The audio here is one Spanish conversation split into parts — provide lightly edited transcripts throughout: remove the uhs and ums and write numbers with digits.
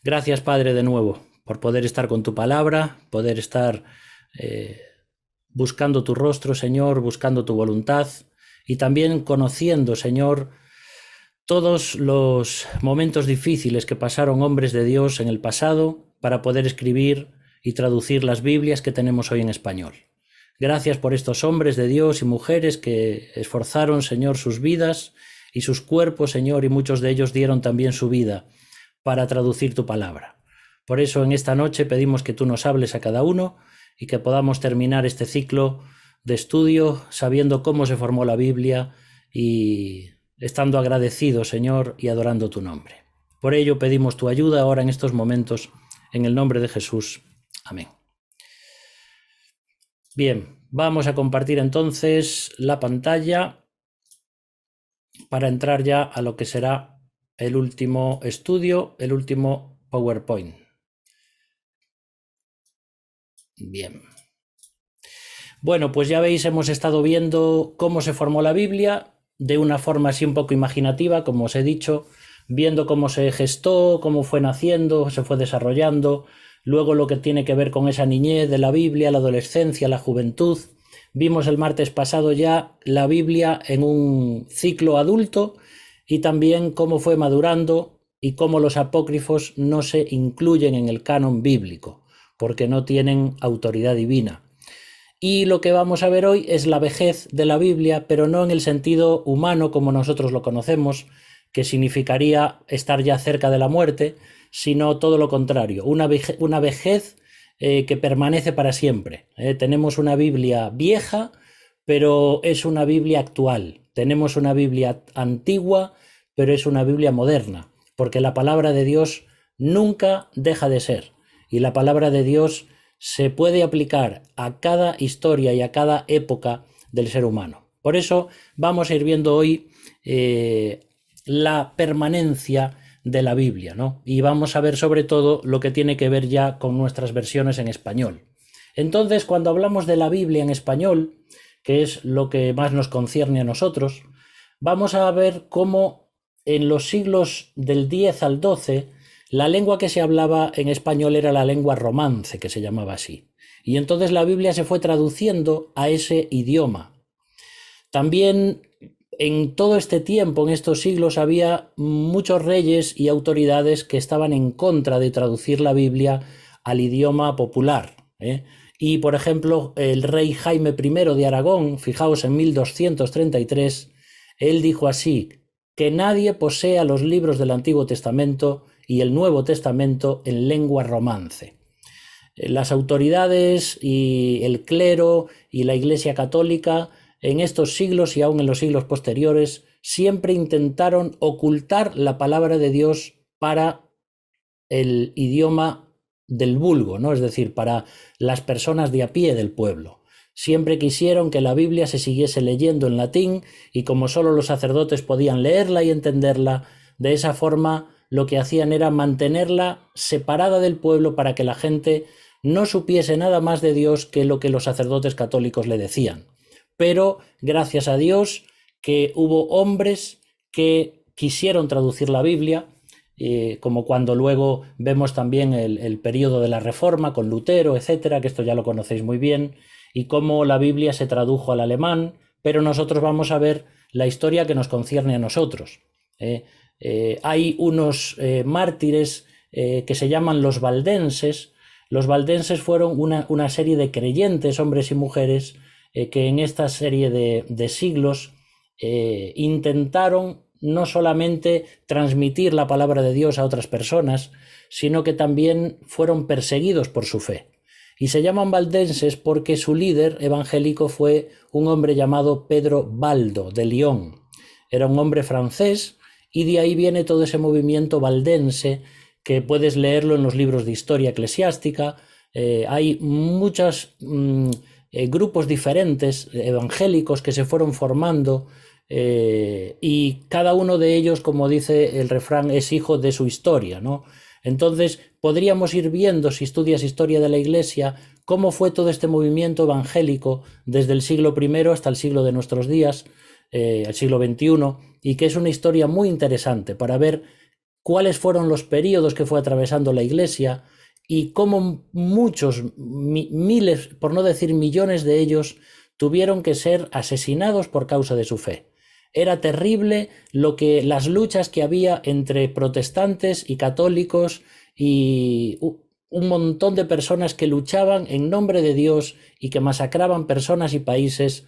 Gracias, Padre, de nuevo, por poder estar con tu palabra, poder estar buscando tu rostro, Señor, buscando tu voluntad y también conociendo, Señor, todos los momentos difíciles que pasaron hombres de Dios en el pasado para poder escribir y traducir las Biblias que tenemos hoy en español. Gracias por estos hombres de Dios y mujeres que esforzaron, Señor, sus vidas y sus cuerpos, Señor, y muchos de ellos dieron también su vida para traducir tu palabra. Por eso en esta noche pedimos que tú nos hables a cada uno y que podamos terminar este ciclo de estudio sabiendo cómo se formó la Biblia y estando agradecidos, Señor, y adorando tu nombre. Por ello pedimos tu ayuda ahora en estos momentos, en el nombre de Jesús. Amén. Bien, vamos a compartir entonces la pantalla para entrar ya a lo que será el último estudio, el último PowerPoint. Bien. Bueno, pues ya veis, hemos estado viendo cómo se formó la Biblia de una forma así un poco imaginativa, como os he dicho, viendo cómo se gestó, cómo fue naciendo, se fue desarrollando, luego lo que tiene que ver con esa niñez de la Biblia, la adolescencia, la juventud. Vimos el martes pasado ya la Biblia en un ciclo adulto y también cómo fue madurando y cómo los apócrifos no se incluyen en el canon bíblico, porque no tienen autoridad divina. Y lo que vamos a ver hoy es la vejez de la Biblia, pero no en el sentido humano como nosotros lo conocemos, que significaría estar ya cerca de la muerte, sino todo lo contrario, una vejez que permanece para siempre. Tenemos una Biblia vieja, pero es una Biblia actual. Tenemos una Biblia antigua, pero es una Biblia moderna, porque la palabra de Dios nunca deja de ser. Y la palabra de Dios se puede aplicar a cada historia y a cada época del ser humano. Por eso vamos a ir viendo hoy la permanencia de la Biblia, ¿no? Y vamos a ver sobre todo lo que tiene que ver ya con nuestras versiones en español. Entonces, cuando hablamos de la Biblia en español, que es lo que más nos concierne a nosotros, vamos a ver cómo en los siglos del 10 al 12 la lengua que se hablaba en español era la lengua romance, que se llamaba así. Y entonces la Biblia se fue traduciendo a ese idioma. También en todo este tiempo, en estos siglos, había muchos reyes y autoridades que estaban en contra de traducir la Biblia al idioma popular. Y, por ejemplo, el rey Jaime I de Aragón, fijaos en 1233, él dijo así, que nadie posea los libros del Antiguo Testamento y el Nuevo Testamento en lengua romance. Las autoridades y el clero y la Iglesia Católica en estos siglos y aún en los siglos posteriores siempre intentaron ocultar la palabra de Dios para el idioma del vulgo, ¿no? Es decir, para las personas de a pie del pueblo. Siempre quisieron que la Biblia se siguiese leyendo en latín y como solo los sacerdotes podían leerla y entenderla, de esa forma lo que hacían era mantenerla separada del pueblo para que la gente no supiese nada más de Dios que lo que los sacerdotes católicos le decían. Pero gracias a Dios que hubo hombres que quisieron traducir la Biblia, como cuando luego vemos también el periodo de la Reforma con Lutero, etcétera, que esto ya lo conocéis muy bien, y cómo la Biblia se tradujo al alemán, pero nosotros vamos a ver la historia que nos concierne a nosotros. Hay unos mártires que se llaman los valdenses. Los valdenses fueron una serie de creyentes, hombres y mujeres, que en esta serie de siglos intentaron no solamente transmitir la palabra de Dios a otras personas, sino que también fueron perseguidos por su fe. Y se llaman valdenses porque su líder evangélico fue un hombre llamado Pedro Baldo de Lyon. Era un hombre francés y de ahí viene todo ese movimiento valdense que puedes leerlo en los libros de historia eclesiástica. Hay muchos grupos diferentes evangélicos que se fueron formando y cada uno de ellos, como dice el refrán, es hijo de su historia, ¿no? Entonces podríamos ir viendo, si estudias historia de la Iglesia, cómo fue todo este movimiento evangélico desde el siglo I hasta el siglo de nuestros días, el siglo XXI, y que es una historia muy interesante para ver cuáles fueron los períodos que fue atravesando la Iglesia y cómo muchos, miles, por no decir millones de ellos, tuvieron que ser asesinados por causa de su fe. Era terrible las luchas que había entre protestantes y católicos y un montón de personas que luchaban en nombre de Dios y que masacraban personas y países,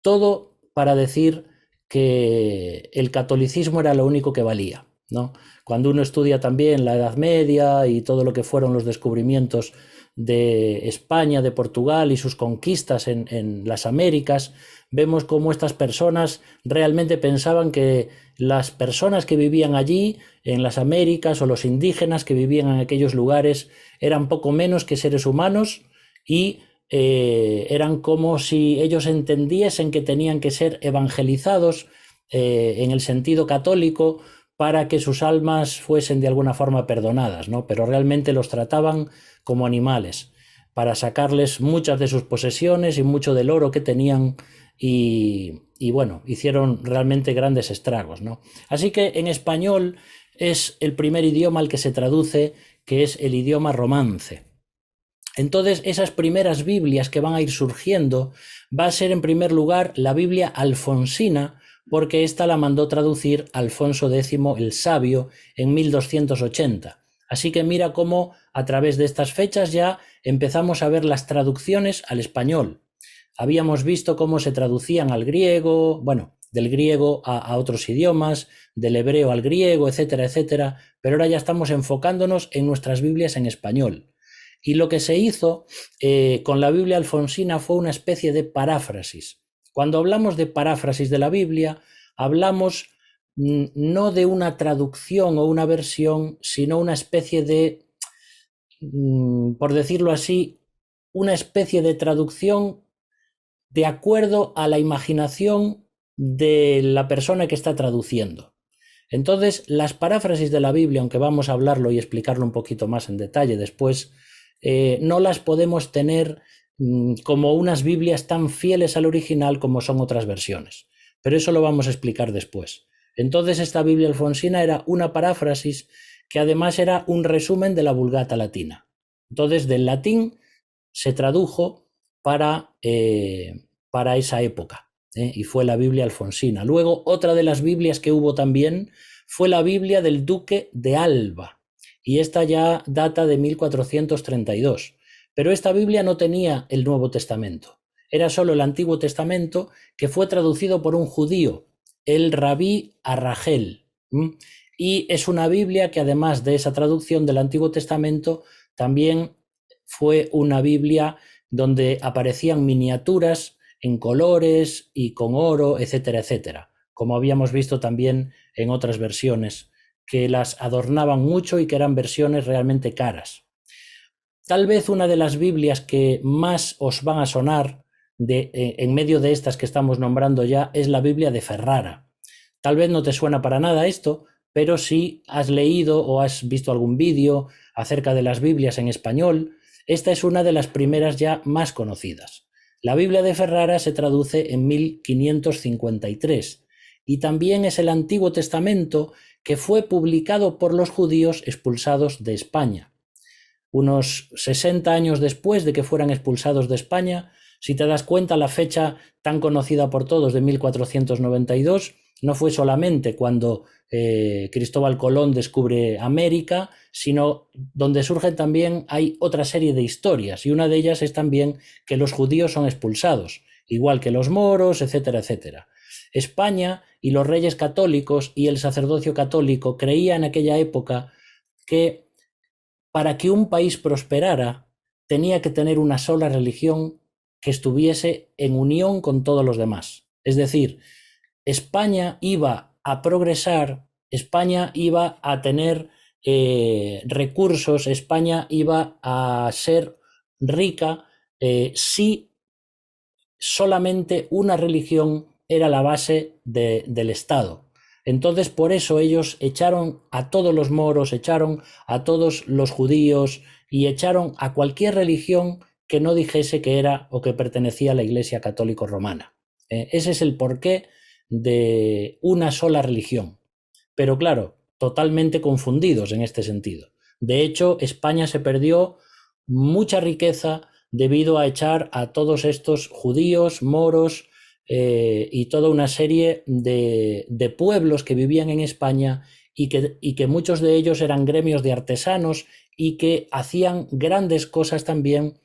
todo para decir que el catolicismo era lo único que valía, ¿no? Cuando uno estudia también la Edad Media y todo lo que fueron los descubrimientos de España, de Portugal y sus conquistas en las Américas, vemos cómo estas personas realmente pensaban que las personas que vivían allí, en las Américas, o los indígenas que vivían en aquellos lugares, eran poco menos que seres humanos y eran como si ellos entendiesen que tenían que ser evangelizados en el sentido católico para que sus almas fuesen de alguna forma perdonadas, ¿no? Pero realmente los trataban como animales, para sacarles muchas de sus posesiones y mucho del oro que tenían y bueno, hicieron realmente grandes estragos, ¿no? Así que en español es el primer idioma al que se traduce, que es el idioma romance. Entonces, esas primeras Biblias que van a ir surgiendo va a ser en primer lugar la Biblia alfonsina, porque esta la mandó traducir Alfonso X el Sabio en 1280. Así que mira cómo a través de estas fechas ya empezamos a ver las traducciones al español. Habíamos visto cómo se traducían al griego, bueno, del griego a otros idiomas, del hebreo al griego, etcétera, etcétera, pero ahora ya estamos enfocándonos en nuestras Biblias en español. Y lo que se hizo con la Biblia alfonsina fue una especie de paráfrasis. Cuando hablamos de paráfrasis de la Biblia, hablamos no de una traducción o una versión, sino una especie de, por decirlo así, una especie de traducción de acuerdo a la imaginación de la persona que está traduciendo. Entonces, las paráfrasis de la Biblia, aunque vamos a hablarlo y explicarlo un poquito más en detalle después, no las podemos tener como unas Biblias tan fieles al original como son otras versiones. Pero eso lo vamos a explicar después. Entonces, esta Biblia alfonsina era una paráfrasis que además era un resumen de la Vulgata latina. Entonces, del latín se tradujo para esa época, y fue la Biblia alfonsina. Luego, otra de las Biblias que hubo también fue la Biblia del duque de Alba, y esta ya data de 1432. Pero esta Biblia no tenía el Nuevo Testamento, era solo el Antiguo Testamento, que fue traducido por un judío, el rabí Arragel. Y es una Biblia que, además de esa traducción del Antiguo Testamento, también fue una Biblia donde aparecían miniaturas en colores y con oro, etcétera, etcétera, como habíamos visto también en otras versiones, que las adornaban mucho y que eran versiones realmente caras. Tal vez una de las Biblias que más os van a sonar en medio de estas que estamos nombrando ya es la Biblia de Ferrara. Tal vez no te suena para nada esto, pero si has leído o has visto algún vídeo acerca de las Biblias en español, esta es una de las primeras ya más conocidas. La Biblia de Ferrara se traduce en 1553 y también es el Antiguo Testamento que fue publicado por los judíos expulsados de España. Unos 60 años después de que fueran expulsados de España, si te das cuenta, la fecha tan conocida por todos de 1492 no fue solamente cuando Cristóbal Colón descubre América, sino donde surgen también hay otra serie de historias, y una de ellas es también que los judíos son expulsados, igual que los moros, etcétera, etcétera. España y los reyes católicos y el sacerdocio católico creían en aquella época que para que un país prosperara tenía que tener una sola religión que estuviese en unión con todos los demás. Es decir, España iba a progresar, España iba a tener recursos, España iba a ser rica si solamente una religión era la base del Estado. Entonces, por eso ellos echaron a todos los moros, echaron a todos los judíos y echaron a cualquier religión que no dijese que era o que pertenecía a la Iglesia Católica Romana. Ese es el porqué de una sola religión. Pero claro, totalmente confundidos en este sentido. De hecho, España se perdió mucha riqueza debido a echar a todos estos judíos, moros y toda una serie de pueblos que vivían en España y que muchos de ellos eran gremios de artesanos y que hacían grandes cosas también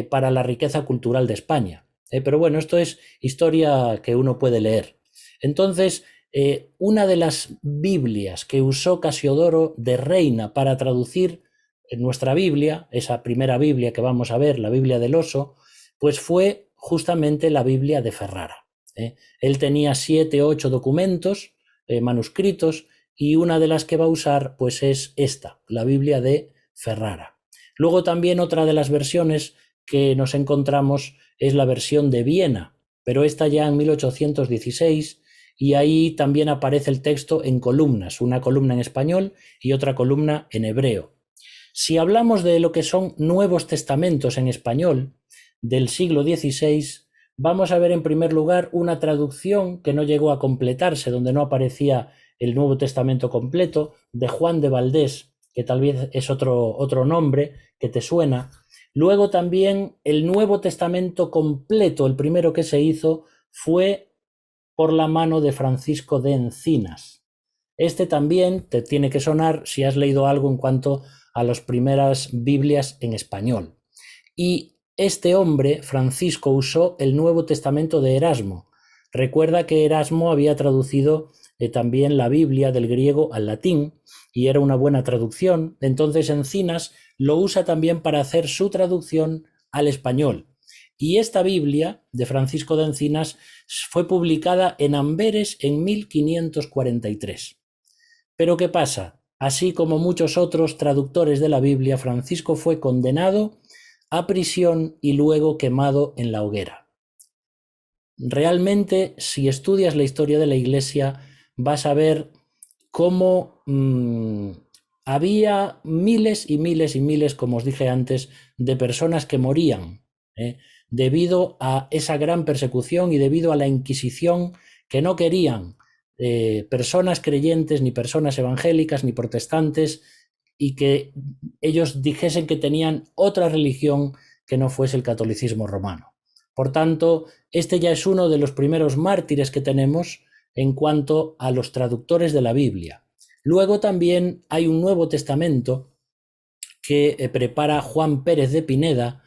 para la riqueza cultural de España. Pero bueno, esto es historia que uno puede leer. Entonces, una de las Biblias que usó Casiodoro de reina para traducir nuestra Biblia, esa primera Biblia que vamos a ver, la Biblia del Oso, pues fue justamente la Biblia de Ferrara. Él tenía 7 o 8 documentos manuscritos y una de las que va a usar pues es esta, la Biblia de Ferrara. Luego también otra de las versiones que nos encontramos es la versión de Viena, pero esta ya en 1816, y ahí también aparece el texto en columnas, una columna en español y otra columna en hebreo. Si hablamos de lo que son Nuevos Testamentos en español del siglo XVI, vamos a ver en primer lugar una traducción que no llegó a completarse, donde no aparecía el Nuevo Testamento completo, de Juan de Valdés, que tal vez es otro nombre que te suena. Luego también el Nuevo Testamento completo, el primero que se hizo, fue por la mano de Francisco de Encinas. Este también te tiene que sonar si has leído algo en cuanto a las primeras Biblias en español. Y este hombre, Francisco, usó el Nuevo Testamento de Erasmo. Recuerda que Erasmo había traducido también la Biblia del griego al latín y era una buena traducción. Entonces Encinas lo usa también para hacer su traducción al español. Y esta Biblia de Francisco de Encinas fue publicada en Amberes en 1543. Pero ¿qué pasa? Así como muchos otros traductores de la Biblia, Francisco fue condenado a prisión y luego quemado en la hoguera. Realmente, si estudias la historia de la Iglesia, vas a ver cómo había miles y miles y miles, como os dije antes, de personas que morían debido a esa gran persecución y debido a la Inquisición, que no querían personas creyentes, ni personas evangélicas, ni protestantes, y que ellos dijesen que tenían otra religión que no fuese el catolicismo romano. Por tanto, este ya es uno de los primeros mártires que tenemos en cuanto a los traductores de la Biblia. Luego también hay un Nuevo Testamento que prepara Juan Pérez de Pineda,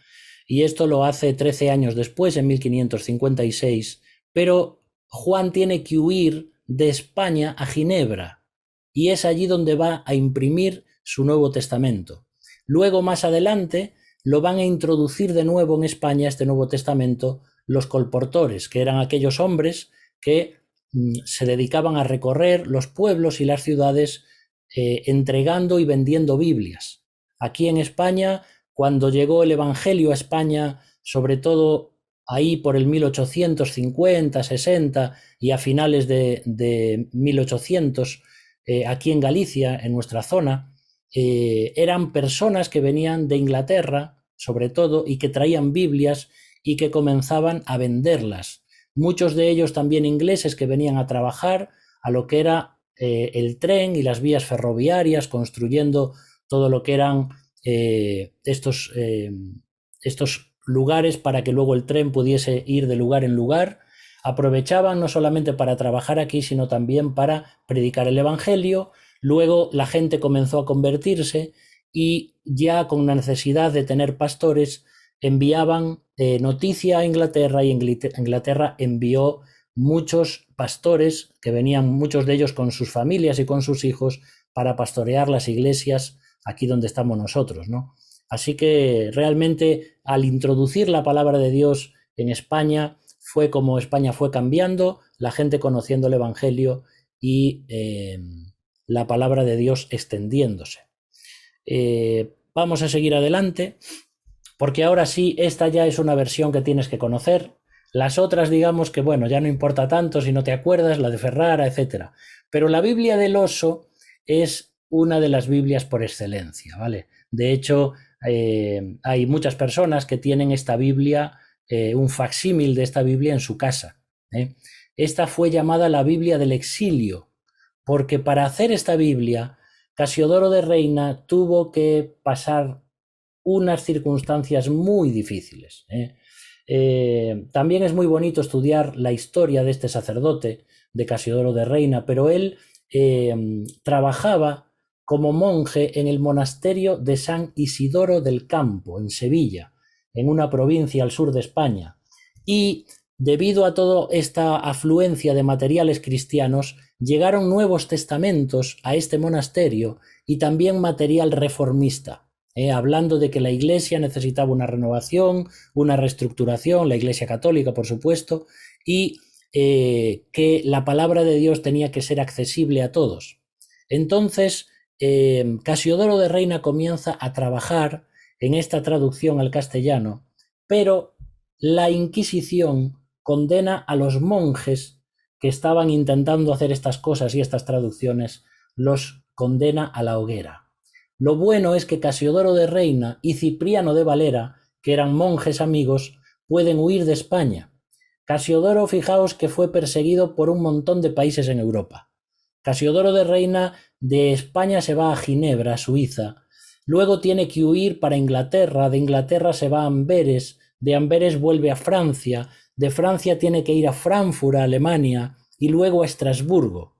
y esto lo hace 13 años después, en 1556, pero Juan tiene que huir de España a Ginebra, y es allí donde va a imprimir su Nuevo Testamento. Luego, más adelante, lo van a introducir de nuevo en España, este Nuevo Testamento, los colportores, que eran aquellos hombres que se dedicaban a recorrer los pueblos y las ciudades entregando y vendiendo Biblias. Aquí en España, cuando llegó el Evangelio a España, sobre todo ahí por el 1850, 60 y a finales de 1800, aquí en Galicia, en nuestra zona, eran personas que venían de Inglaterra, sobre todo, y que traían Biblias y que comenzaban a venderlas. Muchos de ellos también ingleses que venían a trabajar a lo que era el tren y las vías ferroviarias, construyendo todo lo que eran estos lugares para que luego el tren pudiese ir de lugar en lugar. Aprovechaban no solamente para trabajar aquí, sino también para predicar el Evangelio. Luego la gente comenzó a convertirse y ya con la necesidad de tener pastores enviaban noticia a Inglaterra, y Inglaterra envió muchos pastores que venían, muchos de ellos con sus familias y con sus hijos, para pastorear las iglesias aquí donde estamos nosotros, ¿no? Así que realmente al introducir la palabra de Dios en España, fue como España fue cambiando, la gente conociendo el Evangelio y la palabra de Dios extendiéndose. Vamos a seguir adelante, porque ahora sí, esta ya es una versión que tienes que conocer. Las otras, digamos que, bueno, ya no importa tanto si no te acuerdas, la de Ferrara, etc. Pero la Biblia del Oso es una de las Biblias por excelencia, ¿vale? De hecho, hay muchas personas que tienen esta Biblia, un facsímil de esta Biblia en su casa. Esta fue llamada la Biblia del exilio, porque para hacer esta Biblia, Casiodoro de Reina tuvo que pasar unas circunstancias muy difíciles. También es muy bonito estudiar la historia de este sacerdote, de Casiodoro de Reina, pero él trabajaba como monje en el monasterio de San Isidoro del Campo, en Sevilla, en una provincia al sur de España. Y debido a toda esta afluencia de materiales cristianos, llegaron nuevos testamentos a este monasterio y también material reformista, hablando de que la Iglesia necesitaba una renovación, una reestructuración, la Iglesia católica, por supuesto, y que la palabra de Dios tenía que ser accesible a todos. Entonces, Casiodoro de Reina comienza a trabajar en esta traducción al castellano, pero la Inquisición condena a los monjes que estaban intentando hacer estas cosas y estas traducciones, los condena a la hoguera. Lo bueno es que Casiodoro de Reina y Cipriano de Valera, que eran monjes amigos, pueden huir de España. Casiodoro, fijaos que fue perseguido por un montón de países en Europa. Casiodoro de Reina de España se va a Ginebra, Suiza, luego tiene que huir para Inglaterra, de Inglaterra se va a Amberes, de Amberes vuelve a Francia, de Francia tiene que ir a Frankfurt, a Alemania, y luego a Estrasburgo.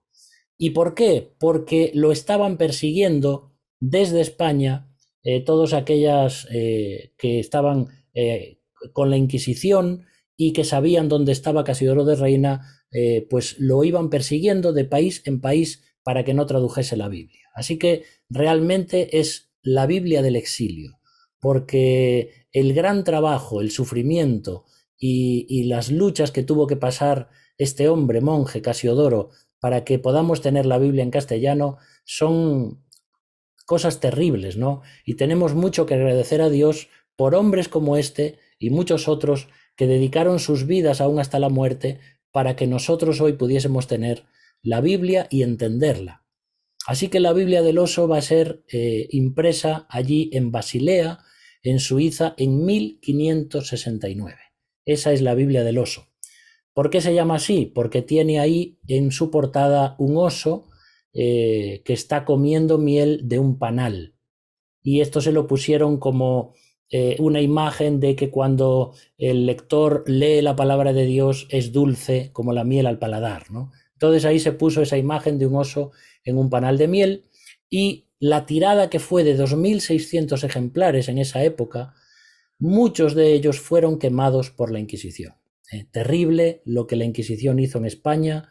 ¿Y por qué? Porque lo estaban persiguiendo desde España todos aquellas que estaban con la Inquisición y que sabían dónde estaba Casiodoro de Reina, pues lo iban persiguiendo de país en país para que no tradujese la Biblia. Así que realmente es la Biblia del exilio, porque el gran trabajo, el sufrimiento y las luchas que tuvo que pasar este hombre, monje Casiodoro, para que podamos tener la Biblia en castellano, son cosas terribles, ¿no? Y tenemos mucho que agradecer a Dios por hombres como este y muchos otros que dedicaron sus vidas aún hasta la muerte para que nosotros hoy pudiésemos tener la Biblia y entenderla. Así que la Biblia del Oso va a ser impresa allí en Basilea, en Suiza, en 1569. Esa es la Biblia del Oso. ¿Por qué se llama así? Porque tiene ahí en su portada un oso que está comiendo miel de un panal. Y esto se lo pusieron como una imagen de que cuando el lector lee la palabra de Dios es dulce como la miel al paladar, ¿no? Entonces ahí se puso esa imagen de un oso en un panal de miel y la tirada que fue de 2.600 ejemplares en esa época, muchos de ellos fueron quemados por la Inquisición. Terrible lo que la Inquisición hizo en España.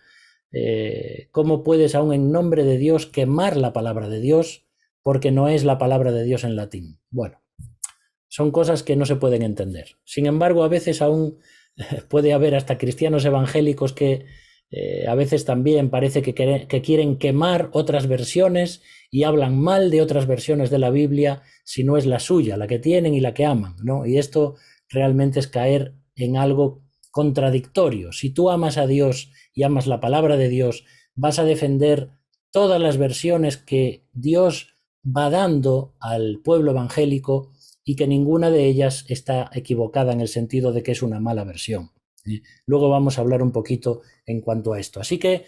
¿Cómo puedes aún en nombre de Dios quemar la palabra de Dios porque no es la palabra de Dios en latín? Bueno, son cosas que no se pueden entender. Sin embargo, a veces aún puede haber hasta cristianos evangélicos que a veces también parece que quieren quemar otras versiones y hablan mal de otras versiones de la Biblia si no es la suya, la que tienen y la que aman, ¿no? Y esto realmente es caer en algo contradictorio. Si tú amas a Dios y amas la palabra de Dios, vas a defender todas las versiones que Dios va dando al pueblo evangélico y que ninguna de ellas está equivocada en el sentido de que es una mala versión. Luego vamos a hablar un poquito en cuanto a esto. Así que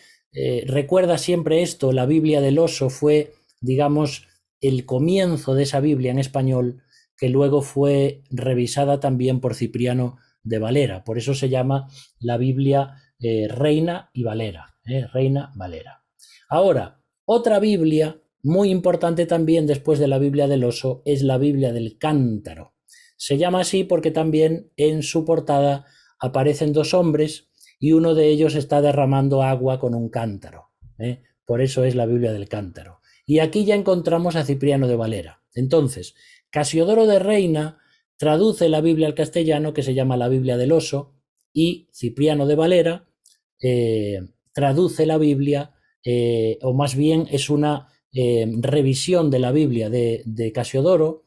recuerda siempre esto, la Biblia del Oso fue, digamos, el comienzo de esa Biblia en español que luego fue revisada también por Cipriano de Valera. Por eso se llama la Biblia Reina y Valera. Reina Valera. Ahora, otra Biblia muy importante también después de la Biblia del Oso es la Biblia del Cántaro. Se llama así porque también en su portada aparecen dos hombres y uno de ellos está derramando agua con un cántaro. Por eso es la Biblia del Cántaro. Y aquí ya encontramos a Cipriano de Valera. Entonces, Casiodoro de Reina traduce la Biblia al castellano, que se llama la Biblia del Oso, y Cipriano de Valera traduce la Biblia, o más bien es una revisión de la Biblia de Casiodoro,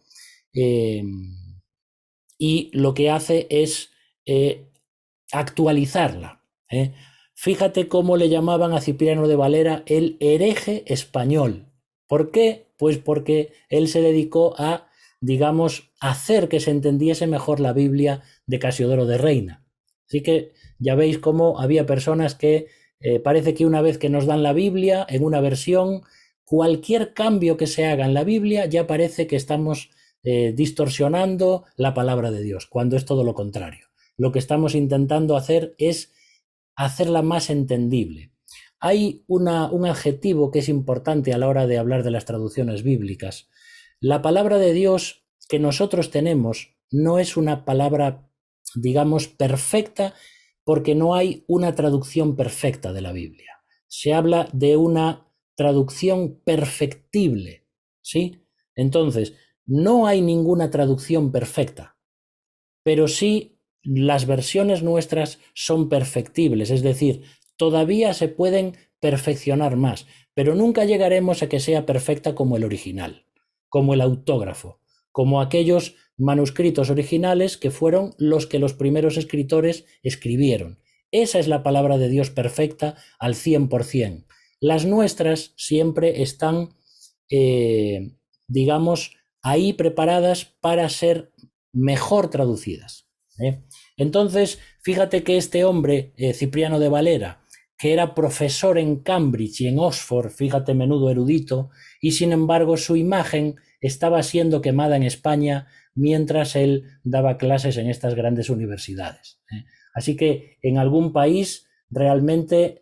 y lo que hace es actualizarla. Fíjate cómo le llamaban a Cipriano de Valera el hereje español. ¿Por qué? Pues porque él se dedicó a, digamos, hacer que se entendiese mejor la Biblia de Casiodoro de Reina. Así que ya veis cómo había personas que Parece que una vez que nos dan la Biblia en una versión, cualquier cambio que se haga en la Biblia ya parece que estamos distorsionando la palabra de Dios, cuando es todo lo contrario. Lo que estamos intentando hacer es hacerla más entendible. Hay un adjetivo que es importante a la hora de hablar de las traducciones bíblicas. La palabra de Dios que nosotros tenemos no es una palabra, digamos, perfecta, porque no hay una traducción perfecta de la Biblia. Se habla de una traducción perfectible, ¿sí? Entonces, no hay ninguna traducción perfecta, pero sí las versiones nuestras son perfectibles, es decir, todavía se pueden perfeccionar más, pero nunca llegaremos a que sea perfecta como el original, como el autógrafo, como aquellos manuscritos originales que fueron los que los primeros escritores escribieron. Esa es la palabra de Dios perfecta al 100%. Las nuestras siempre están, digamos, ahí preparadas para ser mejor traducidas. Entonces, fíjate que este hombre, Cipriano de Valera, que era profesor en Cambridge y en Oxford, fíjate, menudo erudito, y sin embargo su imagen estaba siendo quemada en España mientras él daba clases en estas grandes universidades. Así que en algún país realmente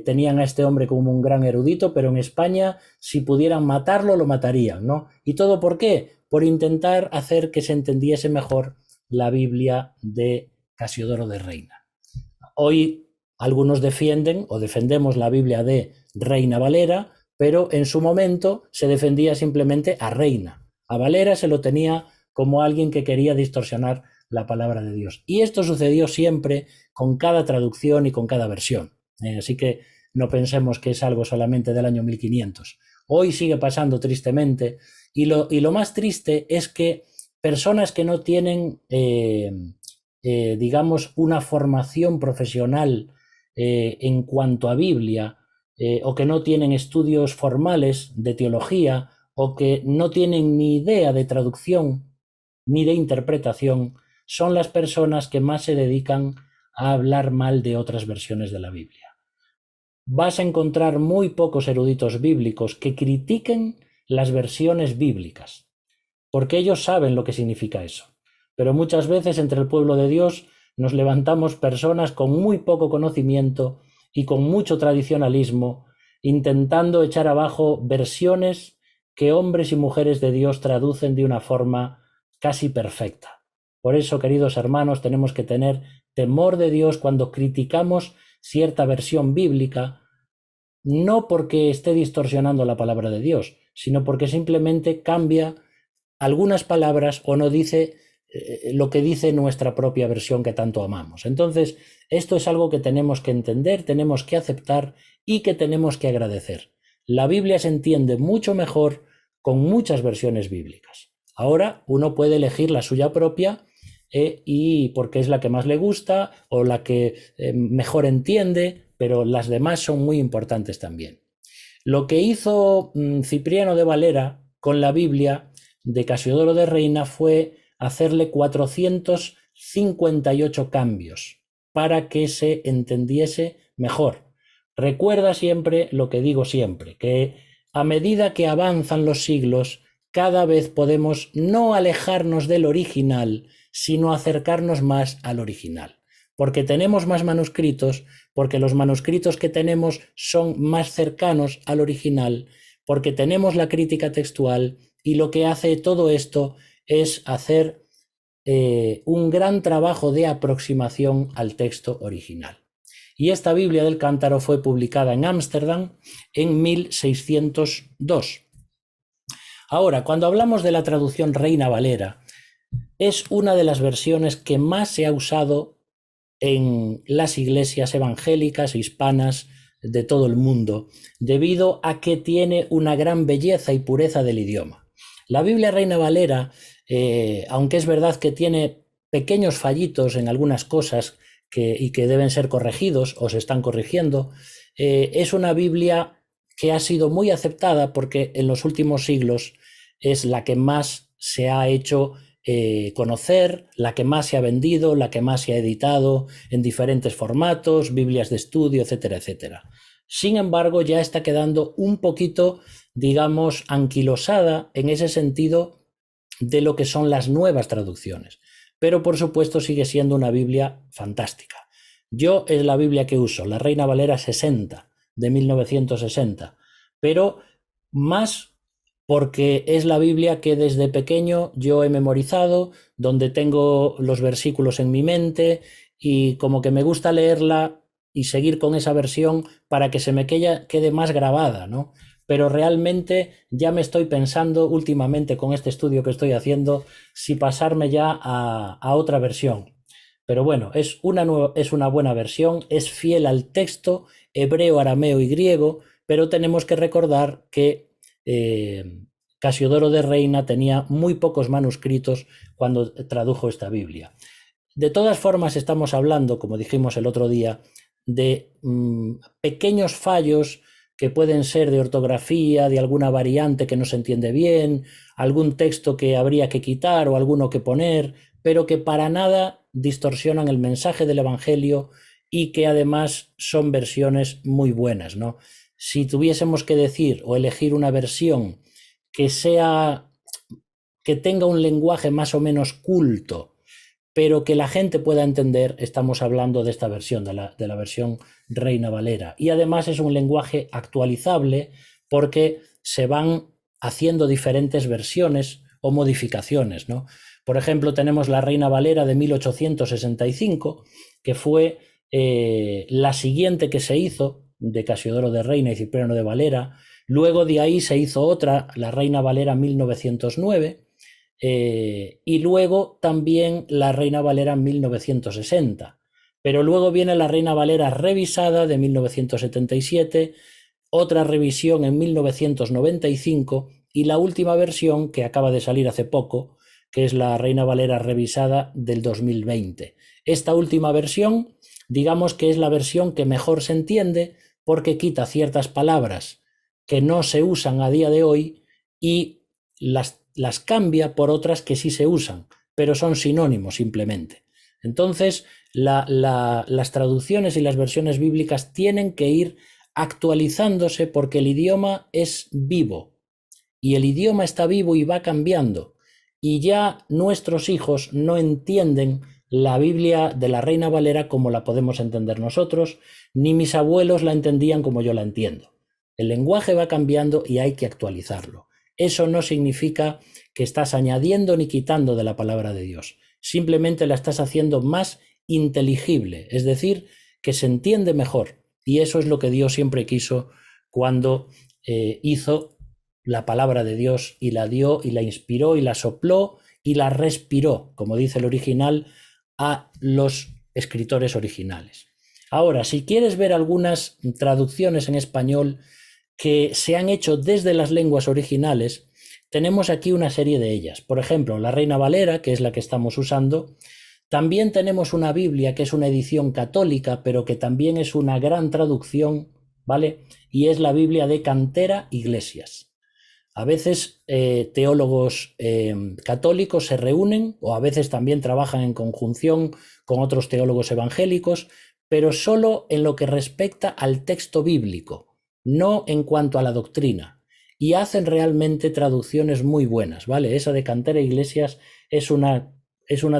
tenían a este hombre como un gran erudito, pero en España, si pudieran matarlo, lo matarían, ¿no? ¿Y todo por qué? Por intentar hacer que se entendiese mejor la Biblia de Casiodoro de Reina. Hoy algunos defienden o defendemos la Biblia de Reina Valera, pero en su momento se defendía simplemente a Reina. A Valera se lo tenía como alguien que quería distorsionar la palabra de Dios. Y esto sucedió siempre con cada traducción y con cada versión. Así que no pensemos que es algo solamente del año 1500. Hoy sigue pasando tristemente, y lo más triste es que personas que no tienen, digamos, una formación profesional en cuanto a Biblia, o que no tienen estudios formales de teología, o que no tienen ni idea de traducción ni de interpretación, son las personas que más se dedican a hablar mal de otras versiones de la Biblia. Vas a encontrar muy pocos eruditos bíblicos que critiquen las versiones bíblicas, porque ellos saben lo que significa eso. Pero muchas veces entre el pueblo de Dios nos levantamos personas con muy poco conocimiento y con mucho tradicionalismo, intentando echar abajo versiones que hombres y mujeres de Dios traducen de una forma casi perfecta. Por eso, queridos hermanos, tenemos que tener temor de Dios cuando criticamos cierta versión bíblica, no porque esté distorsionando la palabra de Dios, sino porque simplemente cambia algunas palabras o no dice lo que dice nuestra propia versión que tanto amamos. Entonces, esto es algo que tenemos que entender, tenemos que aceptar y que tenemos que agradecer. La Biblia se entiende mucho mejor con muchas versiones bíblicas. Ahora uno puede elegir la suya propia y porque es la que más le gusta o la que mejor entiende, pero las demás son muy importantes también. Lo que hizo Cipriano de Valera con la Biblia de Casiodoro de Reina fue hacerle 458 cambios para que se entendiese mejor. Recuerda siempre lo que digo siempre, que a medida que avanzan los siglos, cada vez podemos no alejarnos del original, sino acercarnos más al original. Porque tenemos más manuscritos, porque los manuscritos que tenemos son más cercanos al original, porque tenemos la crítica textual, y lo que hace todo esto es hacer un gran trabajo de aproximación al texto original. Y esta Biblia del Cántaro fue publicada en Ámsterdam en 1602. Ahora, cuando hablamos de la traducción Reina Valera, es una de las versiones que más se ha usado en las iglesias evangélicas hispanas de todo el mundo, debido a que tiene una gran belleza y pureza del idioma. La Biblia Reina Valera, aunque es verdad que tiene pequeños fallitos en algunas cosas y que deben ser corregidos o se están corrigiendo, es una Biblia que ha sido muy aceptada porque en los últimos siglos es la que más se ha hecho conocer, la que más se ha vendido, la que más se ha editado en diferentes formatos, Biblias de estudio, etcétera, etcétera. Sin embargo, ya está quedando un poquito, digamos, anquilosada en ese sentido de lo que son las nuevas traducciones. Pero por supuesto sigue siendo una Biblia fantástica. Yo es la Biblia que uso, la Reina Valera 60, de 1960, pero más porque es la Biblia que desde pequeño yo he memorizado, donde tengo los versículos en mi mente y como que me gusta leerla y seguir con esa versión para que se me quede más grabada, ¿no? Pero realmente ya me estoy pensando últimamente con este estudio que estoy haciendo si pasarme ya a otra versión. Pero bueno, es una buena versión, es fiel al texto hebreo, arameo y griego, pero tenemos que recordar que Casiodoro de Reina tenía muy pocos manuscritos cuando tradujo esta Biblia. De todas formas, estamos hablando, como dijimos el otro día, de pequeños fallos que pueden ser de ortografía, de alguna variante que no se entiende bien, algún texto que habría que quitar o alguno que poner, pero que para nada distorsionan el mensaje del Evangelio y que además son versiones muy buenas, ¿no? Si tuviésemos que decir o elegir una versión que tenga un lenguaje más o menos culto, pero que la gente pueda entender, estamos hablando de esta versión, de la versión Reina Valera. Y además es un lenguaje actualizable porque se van haciendo diferentes versiones o modificaciones, ¿no? Por ejemplo, tenemos la Reina Valera de 1865, que fue la siguiente que se hizo, de Casiodoro de Reina y Cipriano de Valera. Luego de ahí se hizo otra, la Reina Valera 1909, y luego también la Reina Valera 1960. Pero luego viene la Reina Valera revisada de 1977, otra revisión en 1995 y la última versión que acaba de salir hace poco, que es la Reina Valera revisada del 2020. Esta última versión, digamos que es la versión que mejor se entiende porque quita ciertas palabras que no se usan a día de hoy y las cambia por otras que sí se usan, pero son sinónimos simplemente. Entonces, las traducciones y las versiones bíblicas tienen que ir actualizándose porque el idioma es vivo y el idioma está vivo y va cambiando y ya nuestros hijos no entienden la Biblia de la Reina Valera como la podemos entender nosotros, ni mis abuelos la entendían como yo la entiendo. El lenguaje va cambiando y hay que actualizarlo. Eso no significa que estás añadiendo ni quitando de la palabra de Dios. Simplemente la estás haciendo más inteligible, es decir, que se entiende mejor. Y eso es lo que Dios siempre quiso cuando hizo la palabra de Dios y la dio y la inspiró y la sopló y la respiró, como dice el original, a los escritores originales. Ahora, si quieres ver algunas traducciones en español que se han hecho desde las lenguas originales, tenemos aquí una serie de ellas. Por ejemplo, la Reina Valera, que es la que estamos usando. También tenemos una Biblia que es una edición católica, pero que también es una gran traducción, ¿vale? Y es la Biblia de Cantera Iglesias. A veces teólogos católicos se reúnen o a veces también trabajan en conjunción con otros teólogos evangélicos, pero solo en lo que respecta al texto bíblico, no en cuanto a la doctrina. Y hacen realmente traducciones muy buenas, ¿vale? Esa de Cantera Iglesias es una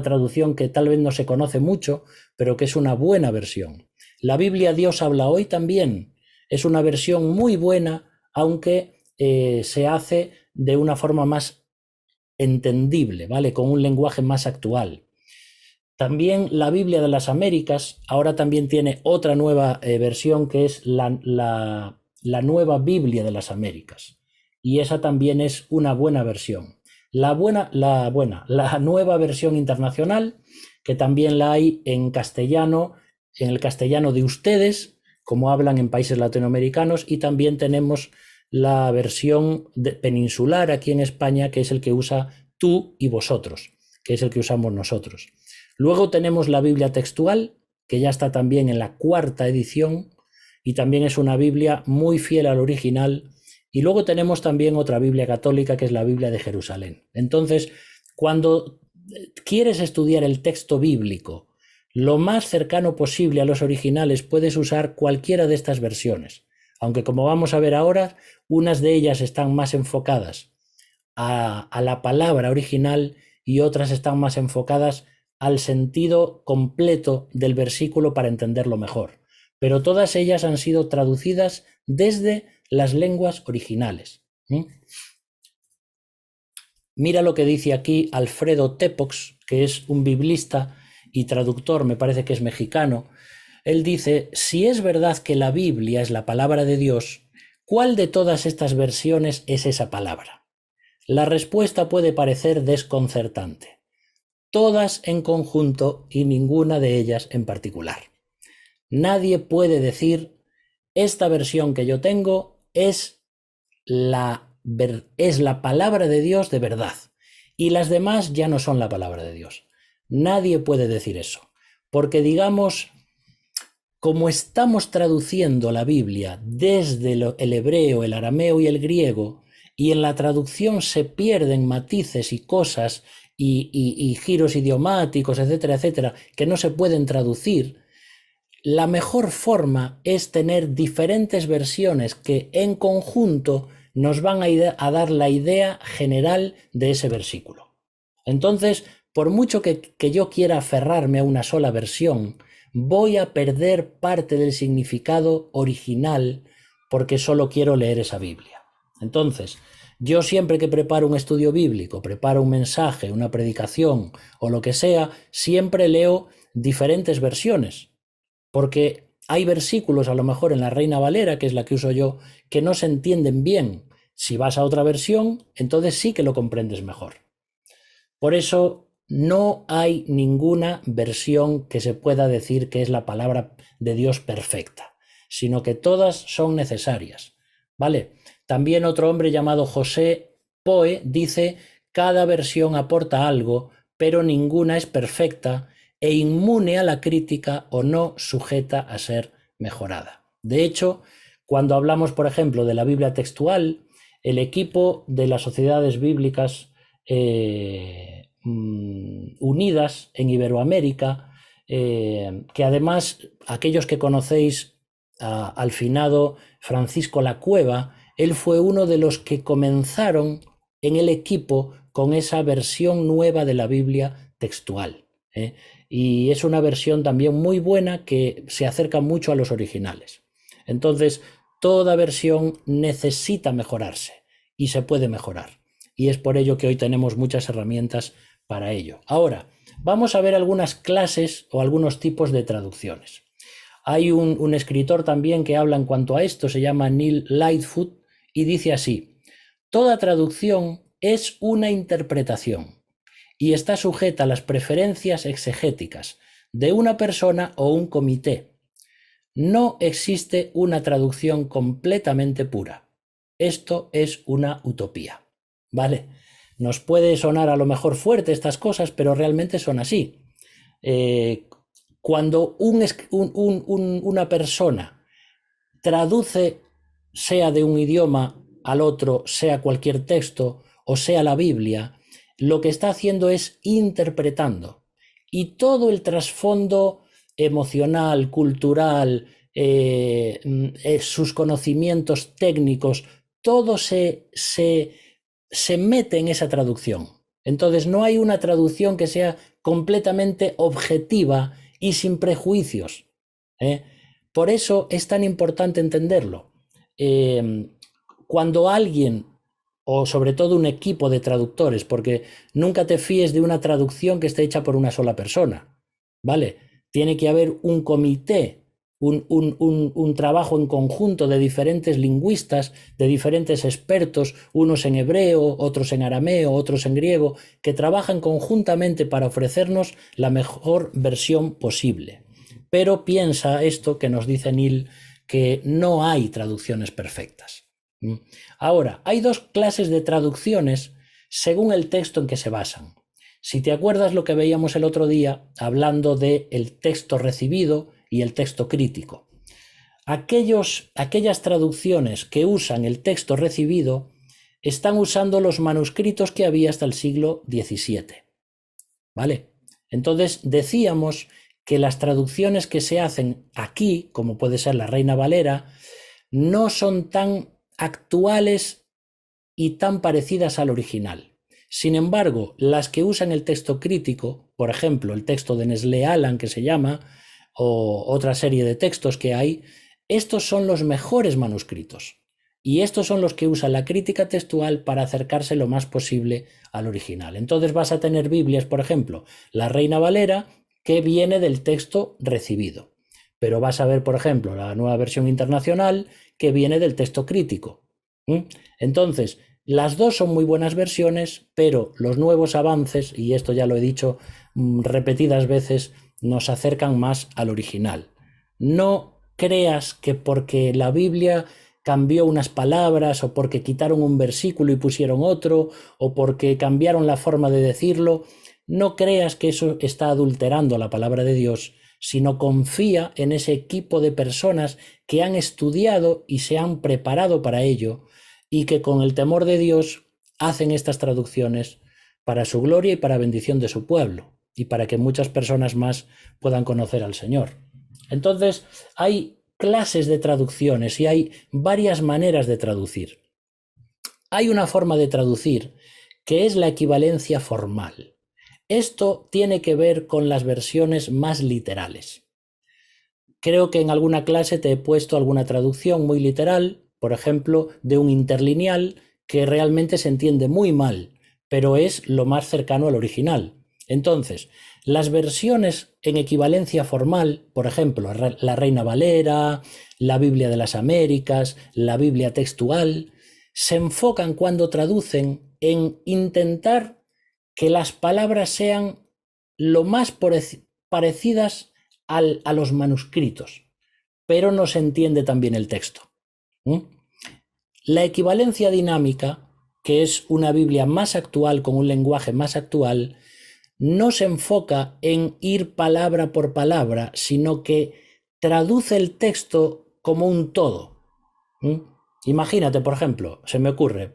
traducción que tal vez no se conoce mucho, pero que es una buena versión. La Biblia Dios habla hoy también es una versión muy buena, aunque se hace de una forma más entendible, ¿vale? Con un lenguaje más actual. También la Biblia de las Américas ahora también tiene otra nueva versión que es la nueva Biblia de las Américas. Y esa también es una buena versión. La nueva versión internacional, que también la hay en castellano, en el castellano de ustedes, como hablan en países latinoamericanos, y también tenemos la versión peninsular aquí en España, que es el que usa tú y vosotros, que es el que usamos nosotros. Luego tenemos la Biblia textual, que ya está también en la 4ª edición, y también es una Biblia muy fiel al original. Y luego tenemos también otra Biblia católica, que es la Biblia de Jerusalén. Entonces, cuando quieres estudiar el texto bíblico lo más cercano posible a los originales, puedes usar cualquiera de estas versiones. Aunque, como vamos a ver ahora, unas de ellas están más enfocadas a la palabra original y otras están más enfocadas al sentido completo del versículo para entenderlo mejor. Pero todas ellas han sido traducidas desde las lenguas originales. Mira lo que dice aquí Alfredo Tepox, que es un biblista y traductor, me parece que es mexicano. Él dice: si es verdad que la Biblia es la palabra de Dios, ¿cuál de todas estas versiones es esa palabra? La respuesta puede parecer desconcertante. Todas en conjunto y ninguna de ellas en particular. Nadie puede decir: esta versión que yo tengo es la palabra de Dios de verdad, y las demás ya no son la palabra de Dios. Nadie puede decir eso, porque digamos, como estamos traduciendo la Biblia desde el hebreo, el arameo y el griego, y en la traducción se pierden matices y cosas y giros idiomáticos, etcétera, etcétera, que no se pueden traducir, la mejor forma es tener diferentes versiones que en conjunto nos van a dar la idea general de ese versículo. Entonces, por mucho que yo quiera aferrarme a una sola versión, voy a perder parte del significado original porque solo quiero leer esa Biblia. Entonces, yo siempre que preparo un estudio bíblico, preparo un mensaje, una predicación o lo que sea, siempre leo diferentes versiones, porque hay versículos, a lo mejor en la Reina Valera, que es la que uso yo, que no se entienden bien. Si vas a otra versión, entonces sí que lo comprendes mejor. Por eso no hay ninguna versión que se pueda decir que es la palabra de Dios perfecta, sino que todas son necesarias, ¿vale? También otro hombre llamado José Poe dice: cada versión aporta algo, pero ninguna es perfecta e inmune a la crítica o no sujeta a ser mejorada. De hecho, cuando hablamos, por ejemplo, de la Biblia textual, el equipo de las sociedades bíblicas unidas en Iberoamérica, que además aquellos que conocéis al finado Francisco Lacueva, él fue uno de los que comenzaron en el equipo con esa versión nueva de la Biblia textual. Y es una versión también muy buena que se acerca mucho a los originales. Entonces, toda versión necesita mejorarse y se puede mejorar. Y es por ello que hoy tenemos muchas herramientas para ello. Ahora, vamos a ver algunas clases o algunos tipos de traducciones. Hay un escritor también que habla en cuanto a esto, se llama Neil Lightfoot, y dice así: toda traducción es una interpretación y está sujeta a las preferencias exegéticas de una persona o un comité. No existe una traducción completamente pura. Esto es una utopía, ¿vale? Nos puede sonar a lo mejor fuerte estas cosas, pero realmente son así. Cuando una persona traduce, sea de un idioma al otro, sea cualquier texto o sea la Biblia, lo que está haciendo es interpretando. Y todo el trasfondo emocional, cultural, sus conocimientos técnicos, todo se mete en esa traducción. Entonces no hay una traducción que sea completamente objetiva y sin prejuicios. Por eso es tan importante entenderlo. Cuando alguien, o sobre todo un equipo de traductores, porque nunca te fíes de una traducción que esté hecha por una sola persona, ¿vale? Tiene que haber un comité, un trabajo en conjunto de diferentes lingüistas, de diferentes expertos, unos en hebreo, otros en arameo, otros en griego, que trabajan conjuntamente para ofrecernos la mejor versión posible. Pero piensa esto que nos dice Neil, que no hay traducciones perfectas. Ahora, hay dos clases de traducciones según el texto en que se basan. Si te acuerdas lo que veíamos el otro día, hablando del texto recibido y el texto crítico. Aquellas traducciones que usan el texto recibido están usando los manuscritos que había hasta el siglo XVII. ¿vale? Entonces decíamos que las traducciones que se hacen aquí, como puede ser la Reina Valera, no son tan actuales y tan parecidas al original. Sin embargo, las que usan el texto crítico, por ejemplo, el texto de Nestlé Aland que se llama, o otra serie de textos que hay, estos son los mejores manuscritos. Y estos son los que usa la crítica textual para acercarse lo más posible al original. Entonces vas a tener Biblias, por ejemplo, la Reina Valera, que viene del texto recibido. Pero vas a ver, por ejemplo, la Nueva Versión Internacional, que viene del texto crítico. Entonces, las dos son muy buenas versiones, pero los nuevos avances, y esto ya lo he dicho repetidas veces, nos acercan más al original. No creas que porque la Biblia cambió unas palabras o porque quitaron un versículo y pusieron otro o porque cambiaron la forma de decirlo, no creas que eso está adulterando la palabra de Dios, sino confía en ese equipo de personas que han estudiado y se han preparado para ello y que con el temor de Dios hacen estas traducciones para su gloria y para bendición de su pueblo y para que muchas personas más puedan conocer al Señor. Entonces, hay clases de traducciones y hay varias maneras de traducir. Hay una forma de traducir que es la equivalencia formal. Esto tiene que ver con las versiones más literales. Creo que en alguna clase te he puesto alguna traducción muy literal, por ejemplo, de un interlineal que realmente se entiende muy mal, pero es lo más cercano al original. Entonces, las versiones en equivalencia formal, por ejemplo, la Reina Valera, la Biblia de las Américas, la Biblia textual, se enfocan cuando traducen en intentar que las palabras sean lo más parecidas a los manuscritos, pero no se entiende tan bien el texto. La equivalencia dinámica, que es una Biblia más actual, con un lenguaje más actual, no se enfoca en ir palabra por palabra, sino que traduce el texto como un todo. Imagínate, por ejemplo, se me ocurre,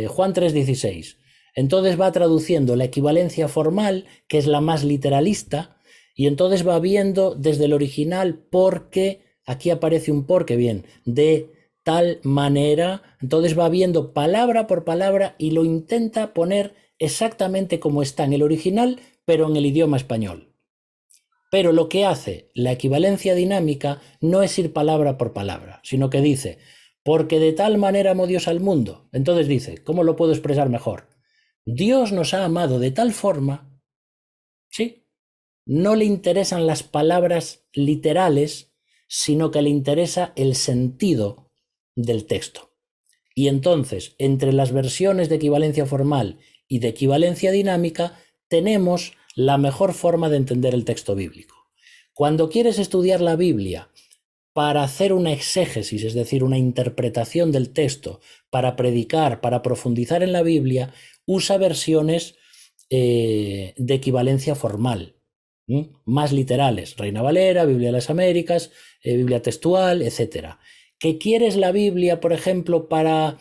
Juan 3:16. Entonces va traduciendo la equivalencia formal, que es la más literalista, y entonces va viendo desde el original porque, aquí aparece un porque, bien, de tal manera, entonces va viendo palabra por palabra y lo intenta poner exactamente como está en el original, pero en el idioma español. Pero lo que hace la equivalencia dinámica no es ir palabra por palabra, sino que dice, porque de tal manera amó Dios al mundo. Entonces dice, ¿cómo lo puedo expresar mejor? Dios nos ha amado de tal forma, ¿sí? No le interesan las palabras literales, sino que le interesa el sentido del texto. Y entonces, entre las versiones de equivalencia formal y de equivalencia dinámica, tenemos la mejor forma de entender el texto bíblico. Cuando quieres estudiar la Biblia para hacer una exégesis, es decir, una interpretación del texto, para predicar, para profundizar en la Biblia, usa versiones de equivalencia formal, más literales, Reina Valera, Biblia de las Américas, Biblia textual, etc. ¿Que quieres la Biblia, por ejemplo, para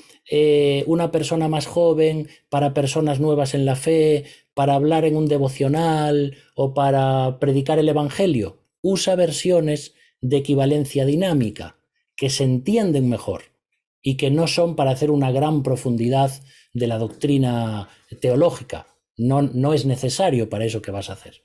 una persona más joven, para personas nuevas en la fe, para hablar en un devocional o para predicar el Evangelio? Usa versiones de equivalencia dinámica que se entienden mejor y que no son para hacer una gran profundidad de la doctrina teológica. No es necesario para eso que vas a hacer.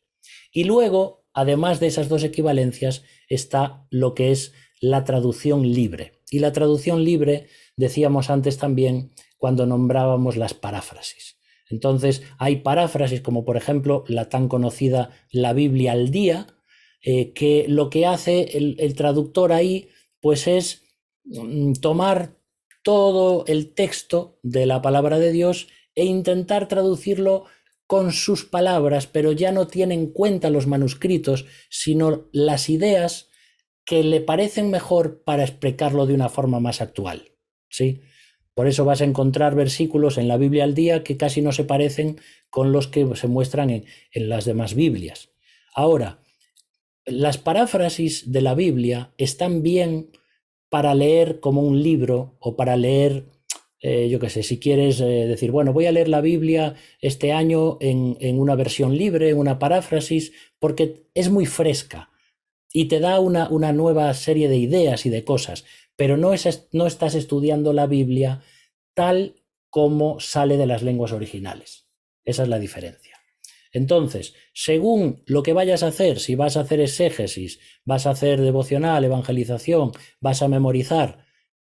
Y luego, además de esas dos equivalencias, está lo que es la traducción libre. Y la traducción libre, decíamos antes también, cuando nombrábamos las paráfrasis. Entonces, hay paráfrasis como, por ejemplo, la tan conocida La Biblia al día, que lo que hace el traductor ahí, pues es tomar todo el texto de la palabra de Dios e intentar traducirlo con sus palabras, pero ya no tiene en cuenta los manuscritos, sino las ideas que le parecen mejor para explicarlo de una forma más actual. ¿Sí? Por eso vas a encontrar versículos en la Biblia al día que casi no se parecen con los que se muestran en las demás Biblias. Ahora, las paráfrasis de la Biblia están bien para leer como un libro o para leer yo qué sé, si quieres decir, bueno, voy a leer la Biblia este año en una versión libre, en una paráfrasis, porque es muy fresca y te da una nueva serie de ideas y de cosas, pero no estás estudiando la Biblia tal como sale de las lenguas originales. Esa es la diferencia. Entonces, según lo que vayas a hacer, si vas a hacer exégesis, vas a hacer devocional, evangelización, vas a memorizar,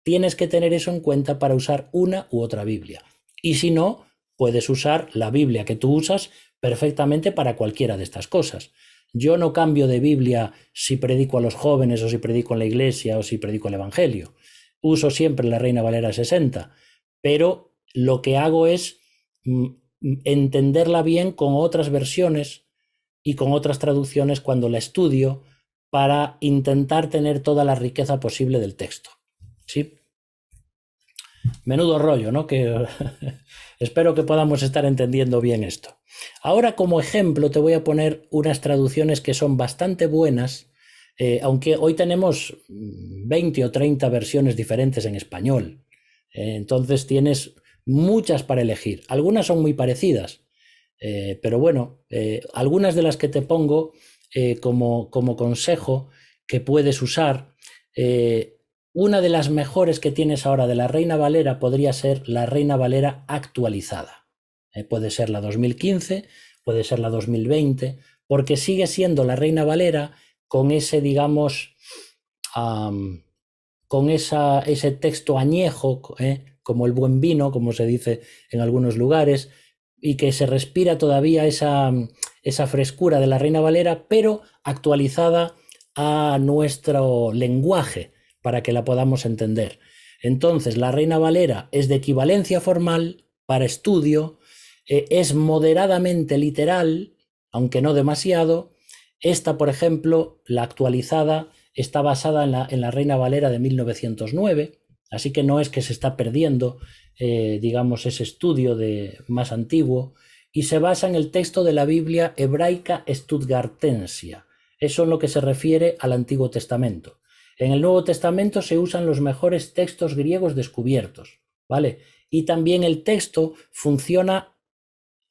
tienes que tener eso en cuenta para usar una u otra Biblia. Y si no, puedes usar la Biblia que tú usas perfectamente para cualquiera de estas cosas. Yo no cambio de Biblia si predico a los jóvenes o si predico en la iglesia o si predico el Evangelio. Uso siempre la Reina Valera 60, pero lo que hago es entenderla bien con otras versiones y con otras traducciones cuando la estudio para intentar tener toda la riqueza posible del texto. ¿Sí? Menudo rollo, ¿no? Que espero que podamos estar entendiendo bien esto. Ahora, como ejemplo, te voy a poner unas traducciones que son bastante buenas, aunque hoy tenemos 20 o 30 versiones diferentes en español. Entonces tienes muchas para elegir. Algunas son muy parecidas, pero bueno, algunas de las que te pongo como consejo que puedes usar, una de las mejores que tienes ahora de la Reina Valera podría ser la Reina Valera actualizada. Puede ser la 2015, puede ser la 2020, porque sigue siendo la Reina Valera con ese, digamos, con ese texto añejo, como el buen vino, como se dice en algunos lugares, y que se respira todavía esa frescura de la Reina Valera, pero actualizada a nuestro lenguaje para que la podamos entender. Entonces, la Reina Valera es de equivalencia formal para estudio, es moderadamente literal, aunque no demasiado. Esta, por ejemplo, la actualizada, está basada en la Reina Valera de 1909, así que no es que se está perdiendo, digamos, ese estudio más antiguo, y se basa en el texto de la Biblia hebraica stuttgartensia. Eso en lo que se refiere al Antiguo Testamento. En el Nuevo Testamento se usan los mejores textos griegos descubiertos, ¿vale? Y también el texto funciona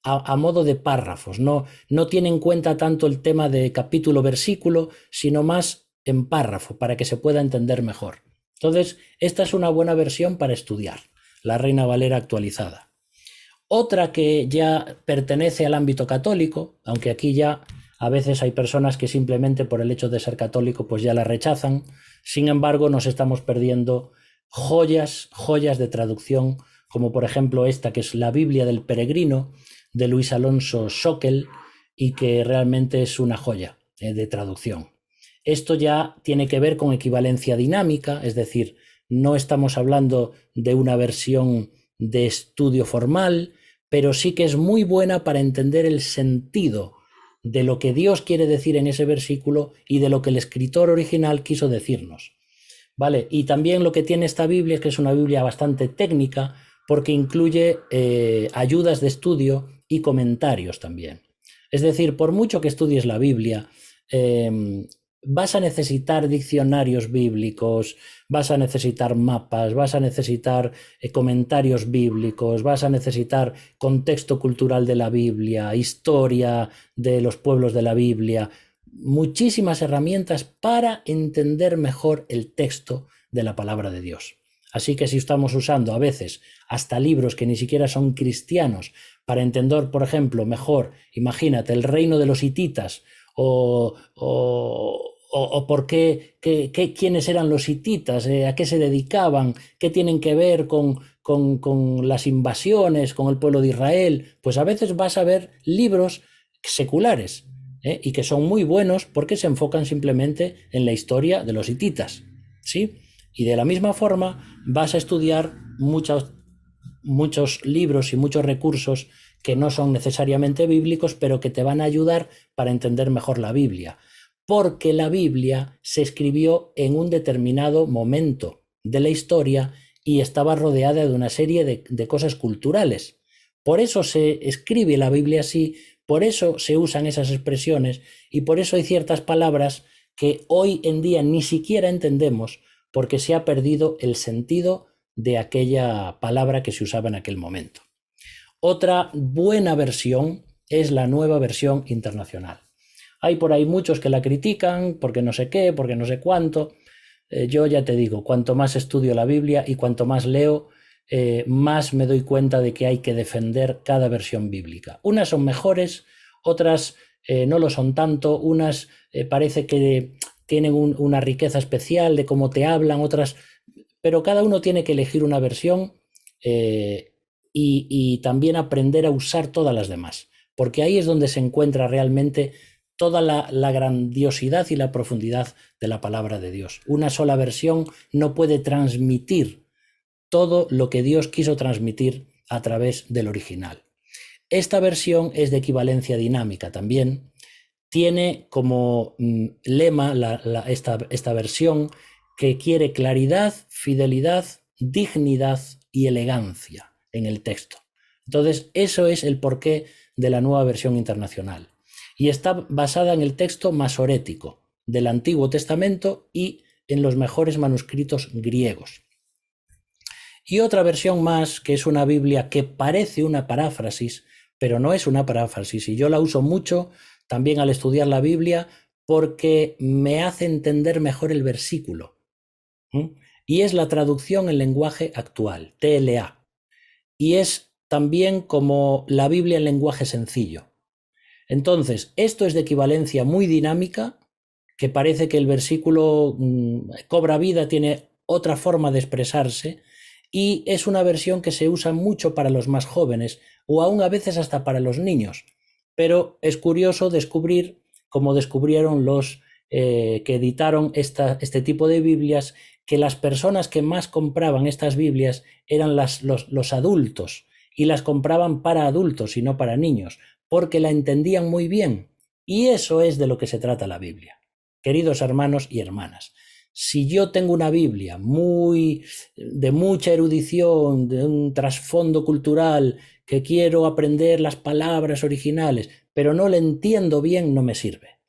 a modo de párrafos, no tiene en cuenta tanto el tema de capítulo-versículo, sino más en párrafo, para que se pueda entender mejor. Entonces, esta es una buena versión para estudiar, la Reina Valera actualizada. Otra que ya pertenece al ámbito católico, aunque aquí ya a veces hay personas que simplemente por el hecho de ser católico pues ya la rechazan, sin embargo nos estamos perdiendo joyas de traducción, como por ejemplo esta que es la Biblia del Peregrino, de Luis Alonso Schockel, y que realmente es una joya de traducción. Esto ya tiene que ver con equivalencia dinámica, es decir, no estamos hablando de una versión de estudio formal, pero sí que es muy buena para entender el sentido de lo que Dios quiere decir en ese versículo y de lo que el escritor original quiso decirnos. ¿Vale? Y también lo que tiene esta Biblia es que es una Biblia bastante técnica porque incluye ayudas de estudio y comentarios también. Es decir, por mucho que estudies la Biblia, vas a necesitar diccionarios bíblicos, vas a necesitar mapas, vas a necesitar comentarios bíblicos, vas a necesitar contexto cultural de la Biblia, historia de los pueblos de la Biblia, muchísimas herramientas para entender mejor el texto de la palabra de Dios. Así que si estamos usando a veces hasta libros que ni siquiera son cristianos para entender, por ejemplo, mejor, imagínate, el reino de los hititas o por quiénes eran los hititas, a qué se dedicaban, qué tienen que ver con las invasiones, con el pueblo de Israel, pues a veces vas a ver libros seculares y que son muy buenos porque se enfocan simplemente en la historia de los hititas, ¿sí? Y de la misma forma vas a estudiar muchos libros y muchos recursos que no son necesariamente bíblicos, pero que te van a ayudar para entender mejor la Biblia. Porque la Biblia se escribió en un determinado momento de la historia y estaba rodeada de una serie de cosas culturales. Por eso se escribe la Biblia así, por eso se usan esas expresiones y por eso hay ciertas palabras que hoy en día ni siquiera entendemos porque se ha perdido el sentido de aquella palabra que se usaba en aquel momento. Otra buena versión es la Nueva Versión Internacional. Hay por ahí muchos que la critican porque no sé qué, porque no sé cuánto. Yo ya te digo, cuanto más estudio la Biblia y cuanto más leo, más me doy cuenta de que hay que defender cada versión bíblica. Unas son mejores, otras no lo son tanto, unas parece que tienen una riqueza especial de cómo te hablan, otras, pero cada uno tiene que elegir una versión y también aprender a usar todas las demás, porque ahí es donde se encuentra realmente toda la grandiosidad y la profundidad de la palabra de Dios. Una sola versión no puede transmitir todo lo que Dios quiso transmitir a través del original. Esta versión es de equivalencia dinámica también. Tiene como lema esta versión que quiere claridad, fidelidad, dignidad y elegancia en el texto. Entonces, eso es el porqué de la Nueva Versión Internacional. Y está basada en el texto masorético del Antiguo Testamento y en los mejores manuscritos griegos. Y otra versión más, que es una Biblia que parece una paráfrasis, pero no es una paráfrasis, y yo la uso mucho también al estudiar la Biblia porque me hace entender mejor el versículo. Y es la traducción en lenguaje actual, TLA. Y es también como la Biblia en lenguaje sencillo. Entonces, esto es de equivalencia muy dinámica, que parece que el versículo cobra vida, tiene otra forma de expresarse, y es una versión que se usa mucho para los más jóvenes, o aún a veces hasta para los niños. Pero es curioso descubrir, como descubrieron los que editaron este tipo de Biblias, que las personas que más compraban estas Biblias eran los adultos, y las compraban para adultos y no para niños, porque la entendían muy bien. Y eso es de lo que se trata la Biblia. Queridos hermanos y hermanas, si yo tengo una Biblia de mucha erudición, de un trasfondo cultural, que quiero aprender las palabras originales, pero no le entiendo bien, no me sirve.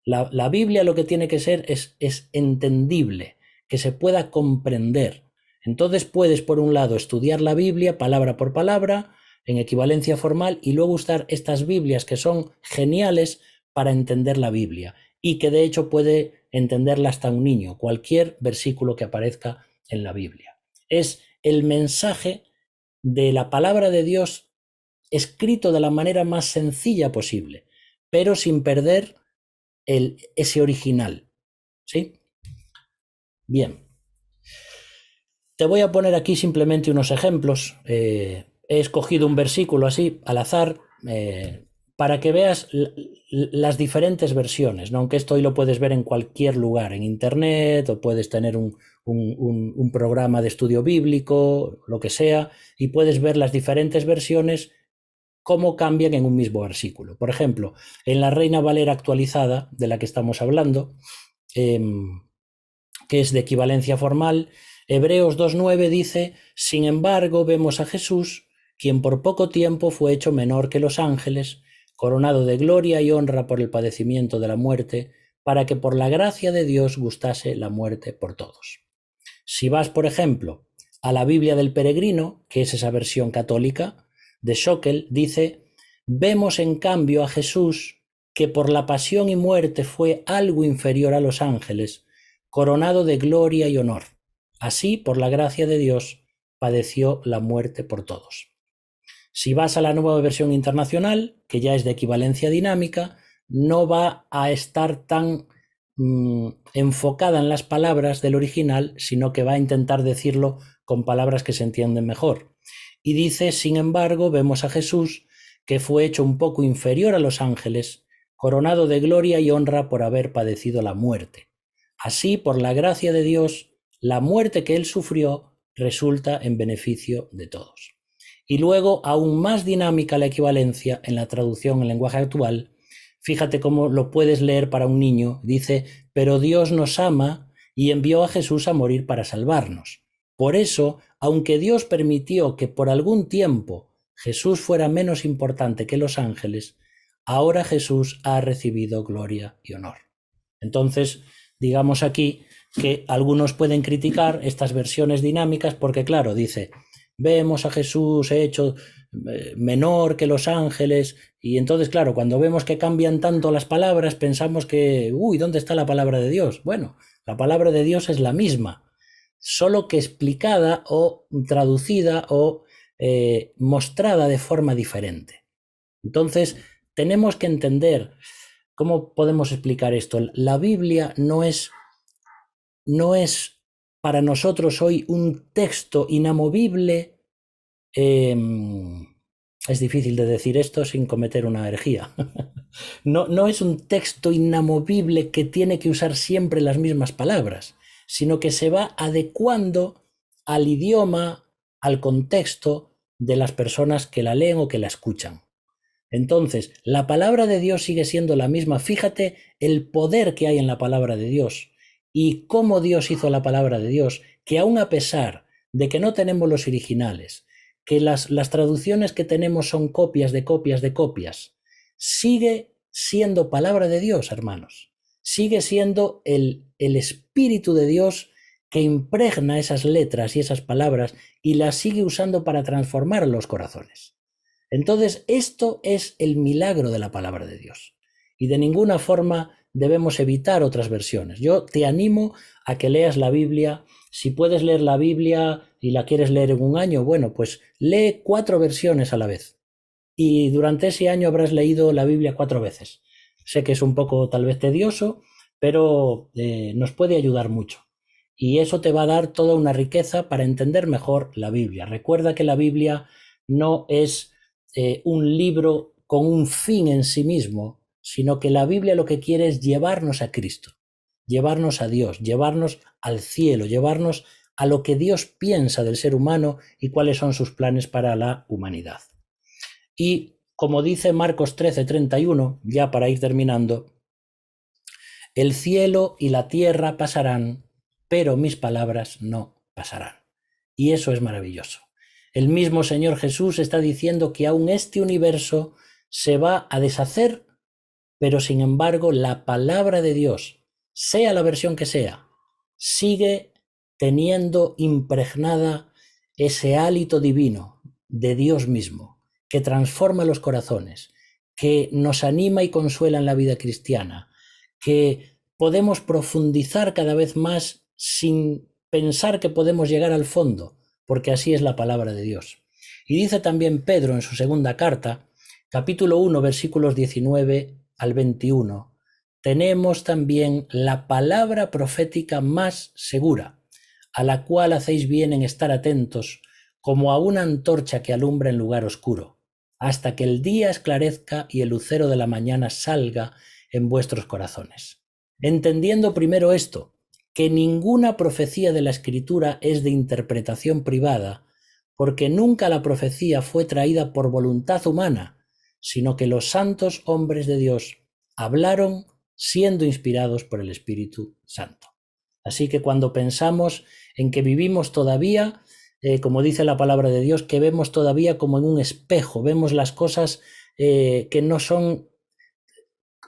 La Biblia lo que tiene que ser es entendible, que se pueda comprender. Entonces puedes, por un lado, estudiar la Biblia palabra por palabra, en equivalencia formal, y luego usar estas Biblias que son geniales para entender la Biblia, y que de hecho puede entenderla hasta un niño, cualquier versículo que aparezca en la Biblia. Es el mensaje de la palabra de Dios escrito de la manera más sencilla posible, pero sin perder ese original. ¿Sí? Bien. Te voy a poner aquí simplemente unos ejemplos. He escogido un versículo así, al azar, para que veas las diferentes versiones, ¿no? Aunque esto hoy lo puedes ver en cualquier lugar, en internet, o puedes tener un programa de estudio bíblico, lo que sea, y puedes ver las diferentes versiones, cómo cambian en un mismo versículo. Por ejemplo, en la Reina Valera actualizada, de la que estamos hablando, que es de equivalencia formal, Hebreos 2.9 dice: sin embargo, vemos a Jesús, quien por poco tiempo fue hecho menor que los ángeles, coronado de gloria y honra por el padecimiento de la muerte, para que por la gracia de Dios gustase la muerte por todos. Si vas, por ejemplo, a la Biblia del Peregrino, que es esa versión católica, de Schockel, dice: vemos en cambio a Jesús, que por la pasión y muerte fue algo inferior a los ángeles, coronado de gloria y honor. Así, por la gracia de Dios, padeció la muerte por todos. Si vas a la Nueva Versión Internacional, que ya es de equivalencia dinámica, no va a estar tan enfocada en las palabras del original, sino que va a intentar decirlo con palabras que se entienden mejor. Y dice: sin embargo, vemos a Jesús, que fue hecho un poco inferior a los ángeles, coronado de gloria y honra por haber padecido la muerte. Así, por la gracia de Dios, la muerte que él sufrió resulta en beneficio de todos. Y luego, aún más dinámica la equivalencia en la traducción en lenguaje actual. Fíjate cómo lo puedes leer para un niño. Dice: pero Dios nos ama y envió a Jesús a morir para salvarnos. Por eso, aunque Dios permitió que por algún tiempo Jesús fuera menos importante que los ángeles, ahora Jesús ha recibido gloria y honor. Entonces, digamos aquí que algunos pueden criticar estas versiones dinámicas porque, claro, dice, vemos a Jesús hecho menor que los ángeles, y entonces, claro, cuando vemos que cambian tanto las palabras, pensamos que, ¿dónde está la palabra de Dios? Bueno, la palabra de Dios es la misma, solo que explicada o traducida o mostrada de forma diferente. Entonces, tenemos que entender cómo podemos explicar esto. La Biblia no es para nosotros hoy un texto inamovible. Es difícil de decir esto sin cometer una herejía. No es un texto inamovible que tiene que usar siempre las mismas palabras, sino que se va adecuando al idioma, al contexto de las personas que la leen o que la escuchan. Entonces, la palabra de Dios sigue siendo la misma. Fíjate el poder que hay en la palabra de Dios y cómo Dios hizo la palabra de Dios, que aun a pesar de que no tenemos los originales, que las traducciones que tenemos son copias de copias de copias, sigue siendo palabra de Dios, hermanos. Sigue siendo el Espíritu de Dios que impregna esas letras y esas palabras y las sigue usando para transformar los corazones. Entonces, esto es el milagro de la palabra de Dios. Y de ninguna forma debemos evitar otras versiones. Yo te animo a que leas la Biblia. Si puedes leer la Biblia y la quieres leer en un año, bueno, pues lee 4 versiones a la vez. Y durante ese año habrás leído la Biblia 4 veces. Sé que es un poco tal vez tedioso, pero nos puede ayudar mucho. Y eso te va a dar toda una riqueza para entender mejor la Biblia. Recuerda que la Biblia no es un libro con un fin en sí mismo, sino que la Biblia lo que quiere es llevarnos a Cristo, llevarnos a Dios, llevarnos al cielo, llevarnos a lo que Dios piensa del ser humano y cuáles son sus planes para la humanidad. Y como dice Marcos 13:31, ya para ir terminando, el cielo y la tierra pasarán, pero mis palabras no pasarán. Y eso es maravilloso. El mismo Señor Jesús está diciendo que aún este universo se va a deshacer, pero sin embargo la palabra de Dios, sea la versión que sea, sigue teniendo impregnada ese hálito divino de Dios mismo, que transforma los corazones, que nos anima y consuela en la vida cristiana, que podemos profundizar cada vez más sin pensar que podemos llegar al fondo, porque así es la palabra de Dios. Y dice también Pedro en su segunda carta, capítulo 1, versículos 19 al 21, tenemos también la palabra profética más segura, a la cual hacéis bien en estar atentos, como a una antorcha que alumbra en lugar oscuro, hasta que el día esclarezca y el lucero de la mañana salga en vuestros corazones. Entendiendo primero esto, que ninguna profecía de la Escritura es de interpretación privada, porque nunca la profecía fue traída por voluntad humana, sino que los santos hombres de Dios hablaron siendo inspirados por el Espíritu Santo. Así que cuando pensamos en que vivimos todavía, como dice la palabra de Dios, que vemos todavía como en un espejo, vemos las cosas que no son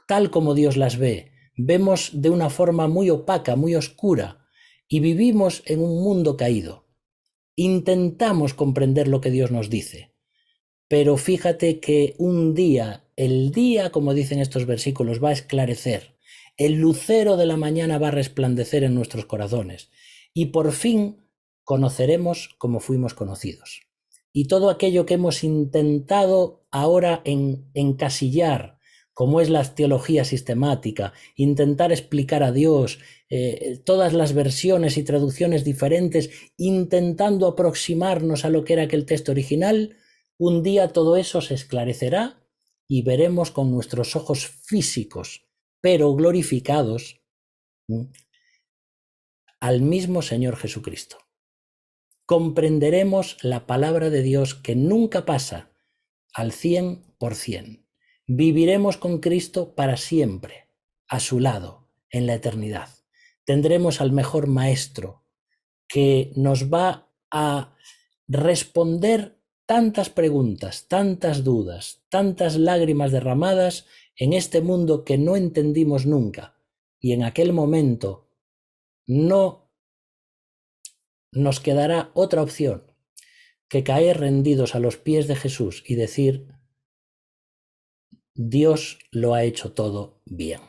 tal como Dios las ve, vemos de una forma muy opaca, muy oscura, y vivimos en un mundo caído. Intentamos comprender lo que Dios nos dice, pero fíjate que un día, el día, como dicen estos versículos, va a esclarecer, el lucero de la mañana va a resplandecer en nuestros corazones, y por fin conoceremos como fuimos conocidos. Y todo aquello que hemos intentado ahora encasillar, como es la teología sistemática, intentar explicar a Dios, todas las versiones y traducciones diferentes, intentando aproximarnos a lo que era aquel texto original, un día todo eso se esclarecerá y veremos con nuestros ojos físicos, pero glorificados, al mismo Señor Jesucristo. Comprenderemos la palabra de Dios que nunca pasa al 100%. Viviremos con Cristo para siempre, a su lado, en la eternidad. Tendremos al mejor maestro que nos va a responder tantas preguntas, tantas dudas, tantas lágrimas derramadas en este mundo que no entendimos nunca. Y en aquel momento no nos quedará otra opción que caer rendidos a los pies de Jesús y decir: Dios lo ha hecho todo bien.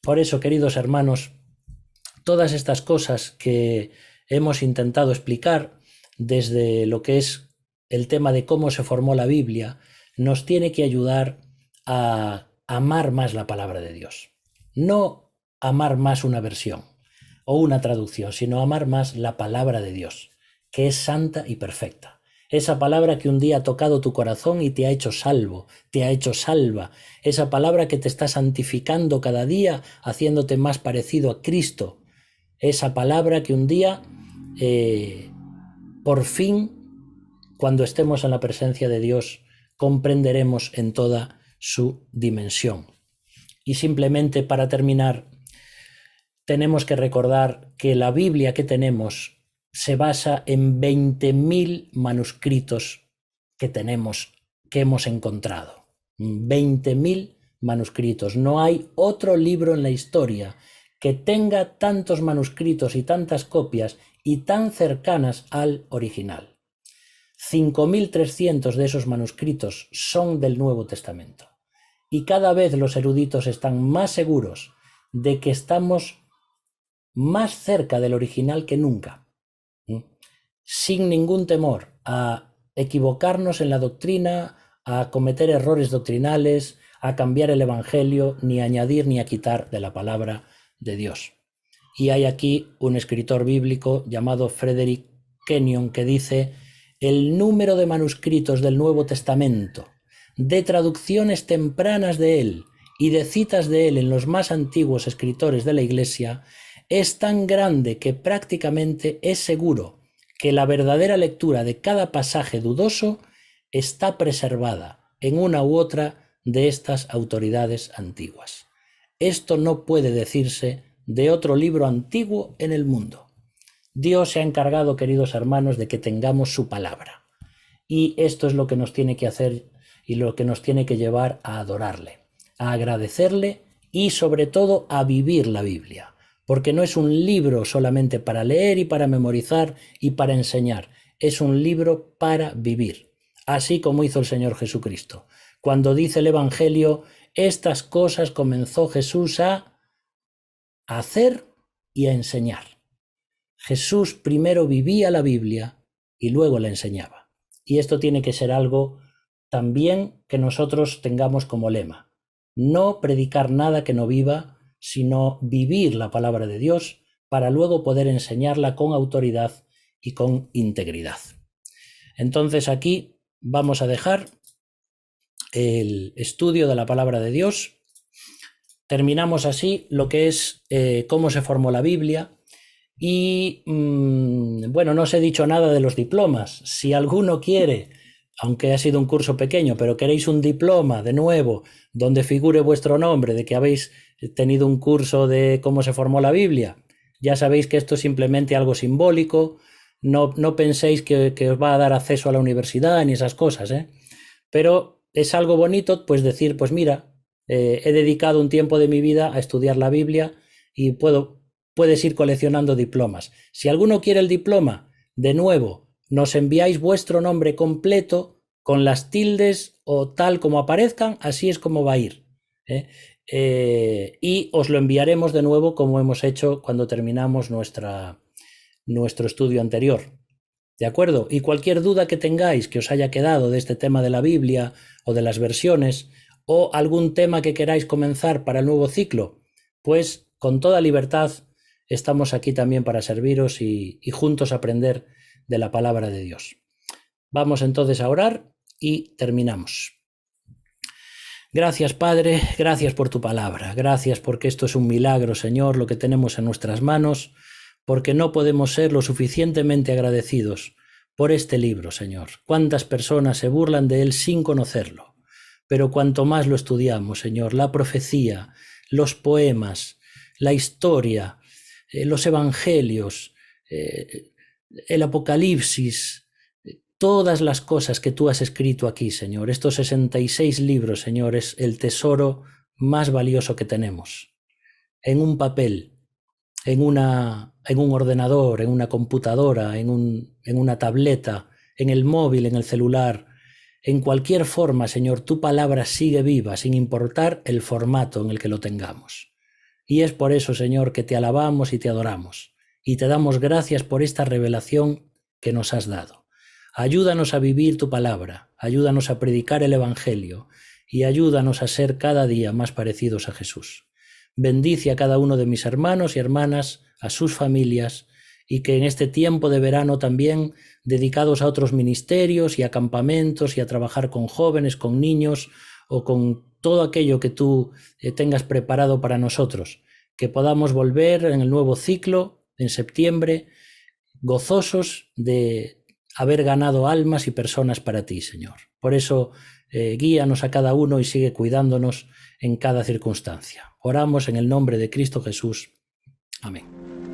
Por eso, queridos hermanos, todas estas cosas que hemos intentado explicar desde lo que es el tema de cómo se formó la Biblia, nos tiene que ayudar a amar más la palabra de Dios. No amar más una versión o una traducción, sino amar más la palabra de Dios, que es santa y perfecta. Esa palabra que un día ha tocado tu corazón y te ha hecho salvo, te ha hecho salva. Esa palabra que te está santificando cada día, haciéndote más parecido a Cristo. Esa palabra que un día, por fin, cuando estemos en la presencia de Dios, comprenderemos en toda su dimensión. Y simplemente para terminar, tenemos que recordar que la Biblia que tenemos se basa en 20.000 manuscritos que tenemos, que hemos encontrado. 20.000 manuscritos. No hay otro libro en la historia que tenga tantos manuscritos y tantas copias y tan cercanas al original. 5.300 de esos manuscritos son del Nuevo Testamento. Y cada vez los eruditos están más seguros de que estamos más cerca del original que nunca, sin ningún temor a equivocarnos en la doctrina, a cometer errores doctrinales, a cambiar el Evangelio, ni a añadir ni a quitar de la palabra de Dios. Y hay aquí un escritor bíblico llamado Frederick Kenyon que dice: el número de manuscritos del Nuevo Testamento, de traducciones tempranas de él y de citas de él en los más antiguos escritores de la Iglesia es tan grande que prácticamente es seguro que la verdadera lectura de cada pasaje dudoso está preservada en una u otra de estas autoridades antiguas. Esto no puede decirse de otro libro antiguo en el mundo. Dios se ha encargado, queridos hermanos, de que tengamos su palabra. Y esto es lo que nos tiene que hacer y lo que nos tiene que llevar a adorarle, a agradecerle y sobre todo a vivir la Biblia. Porque no es un libro solamente para leer y para memorizar y para enseñar. Es un libro para vivir, así como hizo el Señor Jesucristo. Cuando dice el Evangelio, estas cosas comenzó Jesús a hacer y a enseñar. Jesús primero vivía la Biblia y luego la enseñaba. Y esto tiene que ser algo también que nosotros tengamos como lema. No predicar nada que no viva, sino vivir la palabra de Dios para luego poder enseñarla con autoridad y con integridad. Entonces aquí vamos a dejar el estudio de la palabra de Dios. Terminamos así lo que es cómo se formó la Biblia. Y bueno, no os he dicho nada de los diplomas. Si alguno quiere, aunque ha sido un curso pequeño, pero queréis un diploma de nuevo donde figure vuestro nombre de que habéis tenido un curso de cómo se formó la Biblia, ya sabéis que esto es simplemente algo simbólico. No penséis que os va a dar acceso a la universidad ni esas cosas, pero es algo bonito pues decir, pues mira, he dedicado un tiempo de mi vida a estudiar la Biblia y puedes ir coleccionando diplomas. Si alguno quiere el diploma, de nuevo, nos enviáis vuestro nombre completo con las tildes o tal como aparezcan, así es como va a ir. Y os lo enviaremos de nuevo como hemos hecho cuando terminamos nuestro estudio anterior. ¿De acuerdo? Y cualquier duda que tengáis que os haya quedado de este tema de la Biblia o de las versiones o algún tema que queráis comenzar para el nuevo ciclo, pues con toda libertad estamos aquí también para serviros y juntos aprender de la palabra de Dios. Vamos entonces a orar y terminamos. Gracias, Padre, gracias por tu palabra, gracias porque esto es un milagro, Señor, lo que tenemos en nuestras manos, porque no podemos ser lo suficientemente agradecidos por este libro, Señor. Cuántas personas se burlan de él sin conocerlo, pero cuanto más lo estudiamos, Señor, la profecía, los poemas, la historia, los evangelios, el Apocalipsis, todas las cosas que tú has escrito aquí, Señor, estos 66 libros, Señor, es el tesoro más valioso que tenemos. En un papel, en un ordenador, en una computadora, en una tableta, en el móvil, en el celular. En cualquier forma, Señor, tu palabra sigue viva, sin importar el formato en el que lo tengamos. Y es por eso, Señor, que te alabamos y te adoramos. Y te damos gracias por esta revelación que nos has dado. Ayúdanos a vivir tu palabra, ayúdanos a predicar el Evangelio y ayúdanos a ser cada día más parecidos a Jesús. Bendice a cada uno de mis hermanos y hermanas, a sus familias, y que en este tiempo de verano también, dedicados a otros ministerios y a campamentos y a trabajar con jóvenes, con niños o con todo aquello que tú tengas preparado para nosotros, que podamos volver en el nuevo ciclo, en septiembre, gozosos de haber ganado almas y personas para ti, Señor. Por eso, guíanos a cada uno y sigue cuidándonos en cada circunstancia. Oramos en el nombre de Cristo Jesús. Amén.